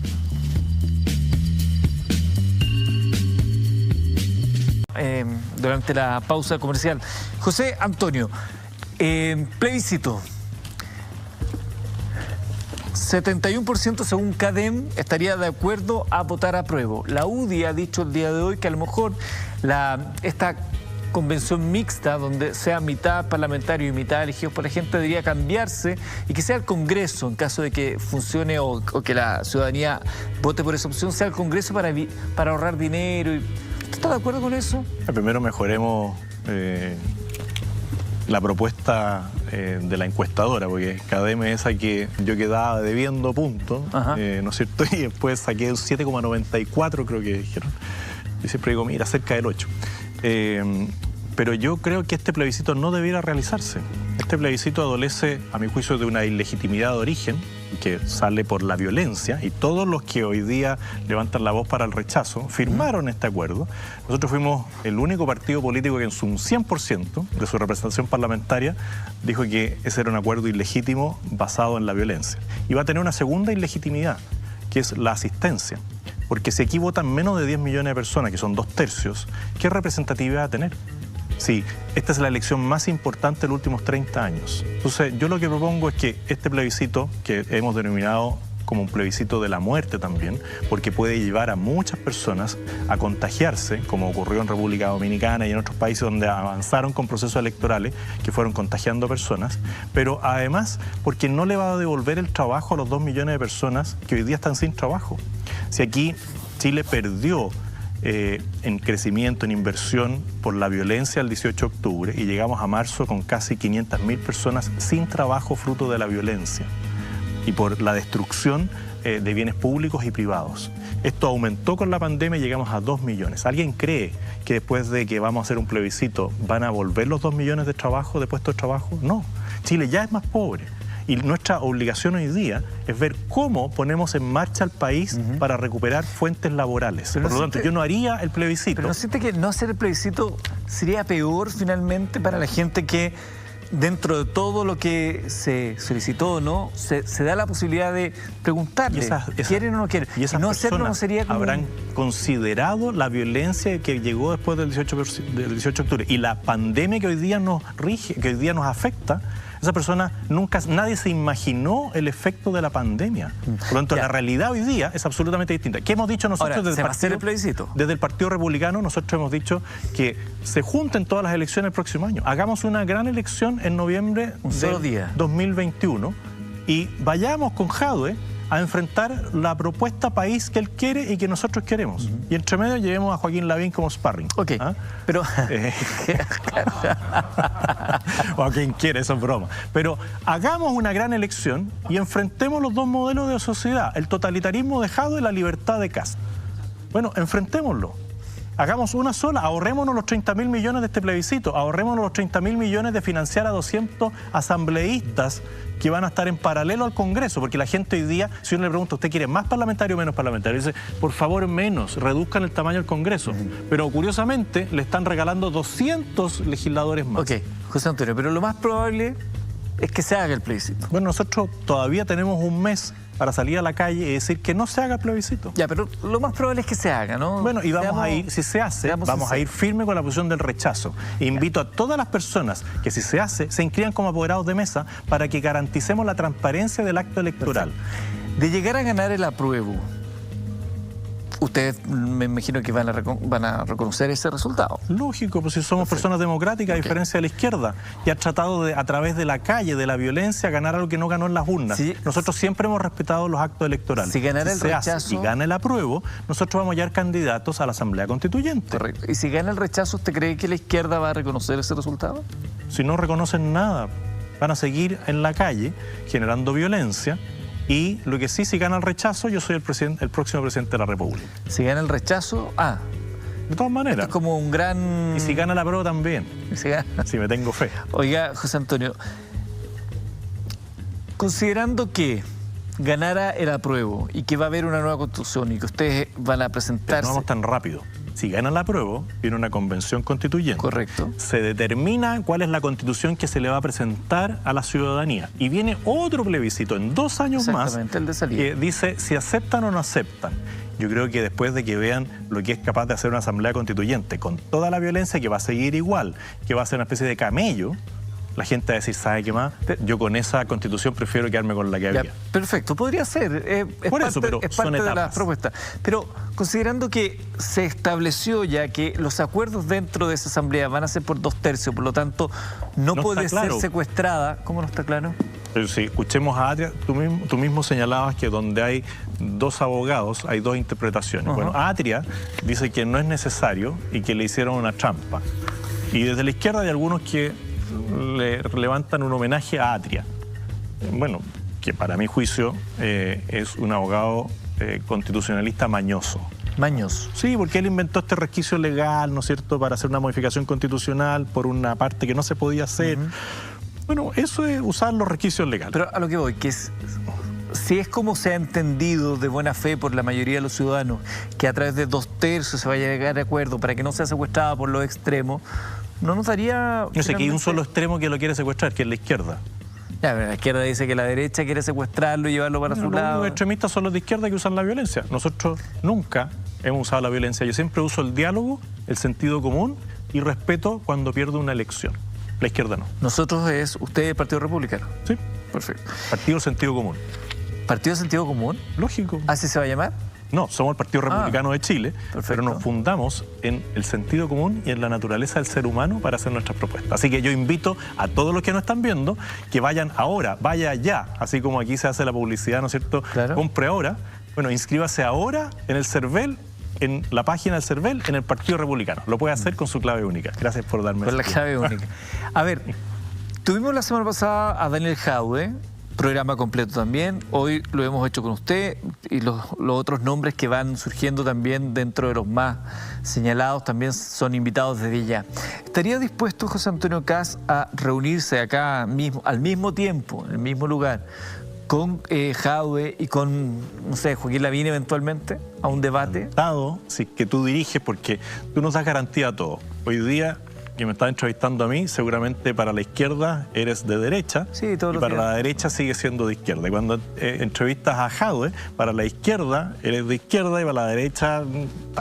Durante la pausa comercial. José Antonio, plebiscito. 71% según CADEM estaría de acuerdo a votar apruebo. La UDI ha dicho el día de hoy que a lo mejor esta convención mixta, donde sea mitad parlamentario y mitad elegidos por la gente, debería cambiarse y que sea el Congreso, en caso de que funcione o que la ciudadanía vote por esa opción, sea el Congreso para ahorrar dinero. ¿Usted está de acuerdo con eso? Primero mejoremos la propuesta de la encuestadora, porque CADEM es esa que yo quedaba debiendo puntos, ¿no es cierto? Y después saqué un 7,94, creo que dijeron. Yo siempre digo, mira, cerca del 8. Pero yo creo que este plebiscito no debiera realizarse. Este plebiscito adolece, a mi juicio, de una ilegitimidad de origen que sale por la violencia, y todos los que hoy día levantan la voz para el rechazo firmaron este acuerdo. Nosotros fuimos el único partido político que en su 100% de su representación parlamentaria dijo que ese era un acuerdo ilegítimo basado en la violencia. Y va a tener una segunda ilegitimidad, que es la asistencia. Porque si aquí votan menos de 10 millones de personas, que son 2/3, ¿qué representatividad va a tener? Sí, esta es la elección más importante de los últimos 30 años. Entonces, yo lo que propongo es que este plebiscito, que hemos denominado como un plebiscito de la muerte también, porque puede llevar a muchas personas a contagiarse, como ocurrió en República Dominicana y en otros países donde avanzaron con procesos electorales que fueron contagiando personas, pero además porque no le va a devolver el trabajo a los 2 millones de personas que hoy día están sin trabajo. Si aquí Chile perdió en crecimiento, en inversión por la violencia el 18 de octubre y llegamos a marzo con casi 500.000 personas sin trabajo fruto de la violencia y por la destrucción de bienes públicos y privados. Esto aumentó con la pandemia y llegamos a 2 millones. ¿Alguien cree que después de que vamos a hacer un plebiscito van a volver los 2 millones de puestos de trabajo? No. Chile ya es más pobre. Y nuestra obligación hoy día es ver cómo ponemos en marcha al país para recuperar fuentes laborales. Por lo tanto, yo no haría el plebiscito. ¿Pero no siente que no hacer el plebiscito sería peor finalmente para la gente que dentro de todo lo que se solicitó, ¿no? Se da la posibilidad de preguntarle, ¿quieren o no quieren? Y esas no personas hacerlo no sería como... habrán considerado la violencia que llegó después del 18 de octubre y la pandemia que hoy día nos rige, que hoy día nos afecta. Esa persona nadie se imaginó el efecto de la pandemia. Por lo tanto, la realidad hoy día es absolutamente distinta. ¿Qué hemos dicho nosotros? Ahora, desde el plebiscito? Desde el Partido Republicano nosotros hemos dicho que se junten todas las elecciones el próximo año. Hagamos una gran elección en noviembre de 2021 y vayamos con Jadwe a enfrentar la propuesta país que él quiere y que nosotros queremos. Y entre medio llevemos a Joaquín Lavín como sparring. Ok, pero... o a quien quiere, eso es broma. Pero hagamos una gran elección y enfrentemos los dos modelos de sociedad, el totalitarismo de Jadwe y la libertad de Kast. Bueno, enfrentémoslo. hagamos una sola, ahorrémonos los 30.000 millones de este plebiscito, ahorrémonos los 30.000 millones de financiar a 200 asambleístas que van a estar en paralelo al Congreso, porque la gente hoy día, si uno le pregunta, ¿usted quiere más parlamentario o menos parlamentario? Dice, por favor, menos, reduzcan el tamaño del Congreso. Pero curiosamente le están regalando 200 legisladores más. Ok, José Antonio, pero lo más probable es que se haga el plebiscito. Bueno, nosotros todavía tenemos un mes para salir a la calle y decir que no se haga el plebiscito. Ya, pero lo más probable es que se haga, ¿no? Bueno, y vamos a ir, si se hace, vamos a ir firme con la posición del rechazo. Invito a todas las personas que si se hace, se inscriban como apoderados de mesa para que garanticemos la transparencia del acto electoral. Perfecto. De llegar a ganar el apruebo, ustedes me imagino que van a reconocer ese resultado. Lógico, pues si somos personas democráticas, a diferencia de la izquierda, que ha tratado de, a través de la calle, de la violencia, ganar algo que no ganó en las urnas. Sí. Nosotros siempre hemos respetado los actos electorales. Si ganara el rechazo y gana el apruebo, nosotros vamos a hallar candidatos a la Asamblea Constituyente. Correcto. ¿Y si gana el rechazo, usted cree que la izquierda va a reconocer ese resultado? Si no reconocen nada, van a seguir en la calle generando violencia. Y lo que sí, si gana el rechazo, yo soy el próximo presidente de la República. Si gana el rechazo, de todas maneras. Esto es como un gran... Y si gana el apruebo también. Si me tengo fe. Oiga, José Antonio, considerando que ganara el apruebo y que va a haber una nueva constitución y que ustedes van a presentarse... No vamos tan rápido. Si gana el apruebo, viene una convención constituyente. Correcto. Se determina cuál es la constitución que se le va a presentar a la ciudadanía. Y viene otro plebiscito en 2 años más el de salida, que dice si aceptan o no aceptan. Yo creo que después de que vean lo que es capaz de hacer una asamblea constituyente, con toda la violencia que va a seguir igual, que va a ser una especie de camello, la gente va a decir, ¿sabe qué más? Yo con esa constitución prefiero quedarme con la que había. Perfecto, podría ser. Por eso, pero es parte de la propuesta. Pero considerando que se estableció ya que los acuerdos dentro de esa asamblea van a ser por 2/3, por lo tanto, no puede ser secuestrada. ¿Cómo no está claro? Pero si escuchemos a Atria, tú mismo señalabas que donde hay 2 abogados hay 2 interpretaciones. Bueno, Atria dice que no es necesario y que le hicieron una trampa. Y desde la izquierda hay algunos que le levantan un homenaje a Atria. Bueno, que para mi juicio es un abogado constitucionalista mañoso. Mañoso. Sí, porque él inventó este resquicio legal, ¿no es cierto?, para hacer una modificación constitucional por una parte que no se podía hacer. Bueno, eso es usar los resquicios legales. Pero a lo que voy, que es... Si es como se ha entendido de buena fe por la mayoría de los ciudadanos, que a través de 2/3 se vaya a llegar a acuerdo para que no sea secuestrada por los extremos, ¿no nos daría...? No sé, que hay un solo extremo que lo quiere secuestrar, que es la izquierda. Ya, pero la izquierda dice que la derecha quiere secuestrarlo y llevarlo para su lado. Los extremistas son los de izquierda que usan la violencia. Nosotros nunca hemos usado la violencia. Yo siempre uso el diálogo, el sentido común y respeto cuando pierdo una elección. La izquierda no. Nosotros es... ¿Usted es Partido Republicano? Sí. Perfecto. Partido Sentido Común. ¿Partido Sentido Común? Lógico. ¿Así se va a llamar? No, somos el Partido Republicano de Chile, perfecto. Pero nos fundamos en el sentido común y en la naturaleza del ser humano para hacer nuestras propuestas. Así que yo invito a todos los que nos están viendo que vayan ahora, vaya ya, así como aquí se hace la publicidad, ¿no es cierto? Claro. Compre ahora. Bueno, inscríbase ahora en el CERVEL, en la página del CERVEL, en el Partido Republicano. Lo puede hacer con su clave única. Gracias por darme con la clave única. A ver, tuvimos la semana pasada a Daniel Jadwe, programa completo también. Hoy lo hemos hecho con usted y los otros nombres que van surgiendo también dentro de los más señalados también son invitados desde ya. ¿Estaría dispuesto José Antonio Kast a reunirse acá mismo, al mismo tiempo, en el mismo lugar, con Jadwe y con, no sé, Joaquín Lavín eventualmente, a un debate? Sí, que tú diriges, porque tú nos das garantía a todo. Hoy día, que me estás entrevistando a mí, seguramente para la izquierda eres de derecha, sí, todos y para la derecha sigue siendo de izquierda. Y cuando entrevistas a Jadwe, para la izquierda eres de izquierda y para la derecha...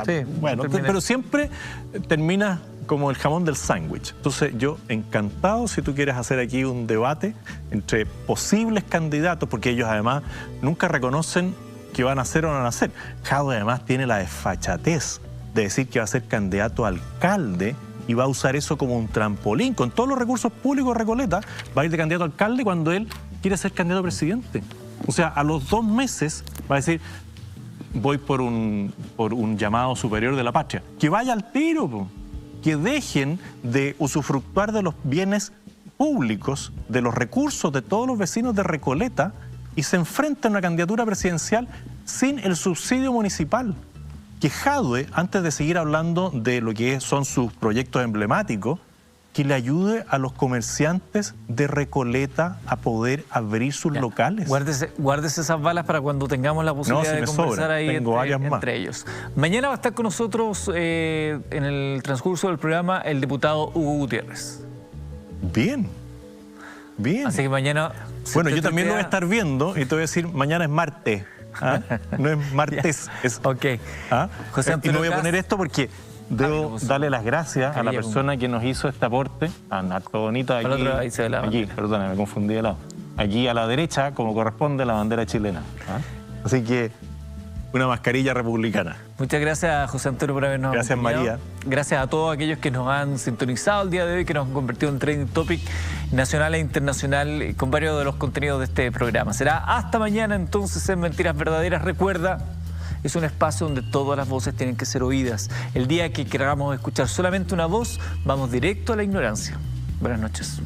Sí, bueno, pero siempre terminas como el jamón del sándwich. Entonces yo encantado si tú quieres hacer aquí un debate entre posibles candidatos, porque ellos además nunca reconocen que van a ser o no van a ser. Jadwe además tiene la desfachatez de decir que va a ser candidato a alcalde y va a usar eso como un trampolín. Con todos los recursos públicos de Recoleta, va a ir de candidato a alcalde cuando él quiere ser candidato a presidente. O sea, a los 2 meses va a decir, voy por un llamado superior de la patria. Que vaya al tiro, po. Que dejen de usufructuar de los bienes públicos, de los recursos de todos los vecinos de Recoleta y se enfrenten a una candidatura presidencial sin el subsidio municipal. que Jadwe, antes de seguir hablando de lo que son sus proyectos emblemáticos, que le ayude a los comerciantes de Recoleta a poder abrir sus locales. Guárdese esas balas para cuando tengamos la posibilidad de conversar ahí entre ellos. Mañana va a estar con nosotros en el transcurso del programa el diputado Hugo Gutiérrez. Bien. Así que mañana... Bueno, yo también lo voy a estar viendo y te voy a decir, mañana es martes. No es martes. Es, ok. José Antonio, y no voy a poner esto porque... Debo darle las gracias a la persona que nos hizo este aporte. Harto bonito aquí. Perdona, me confundí de lado. Aquí a la derecha, como corresponde, la bandera chilena. Así que una mascarilla republicana. Muchas gracias, José Antonio, por habernos acompañado. María. Gracias a todos aquellos que nos han sintonizado el día de hoy, que nos han convertido en trending topic nacional e internacional con varios de los contenidos de este programa. Será hasta mañana entonces en Mentiras Verdaderas. Recuerda, es un espacio donde todas las voces tienen que ser oídas. El día que queramos escuchar solamente una voz, vamos directo a la ignorancia. Buenas noches.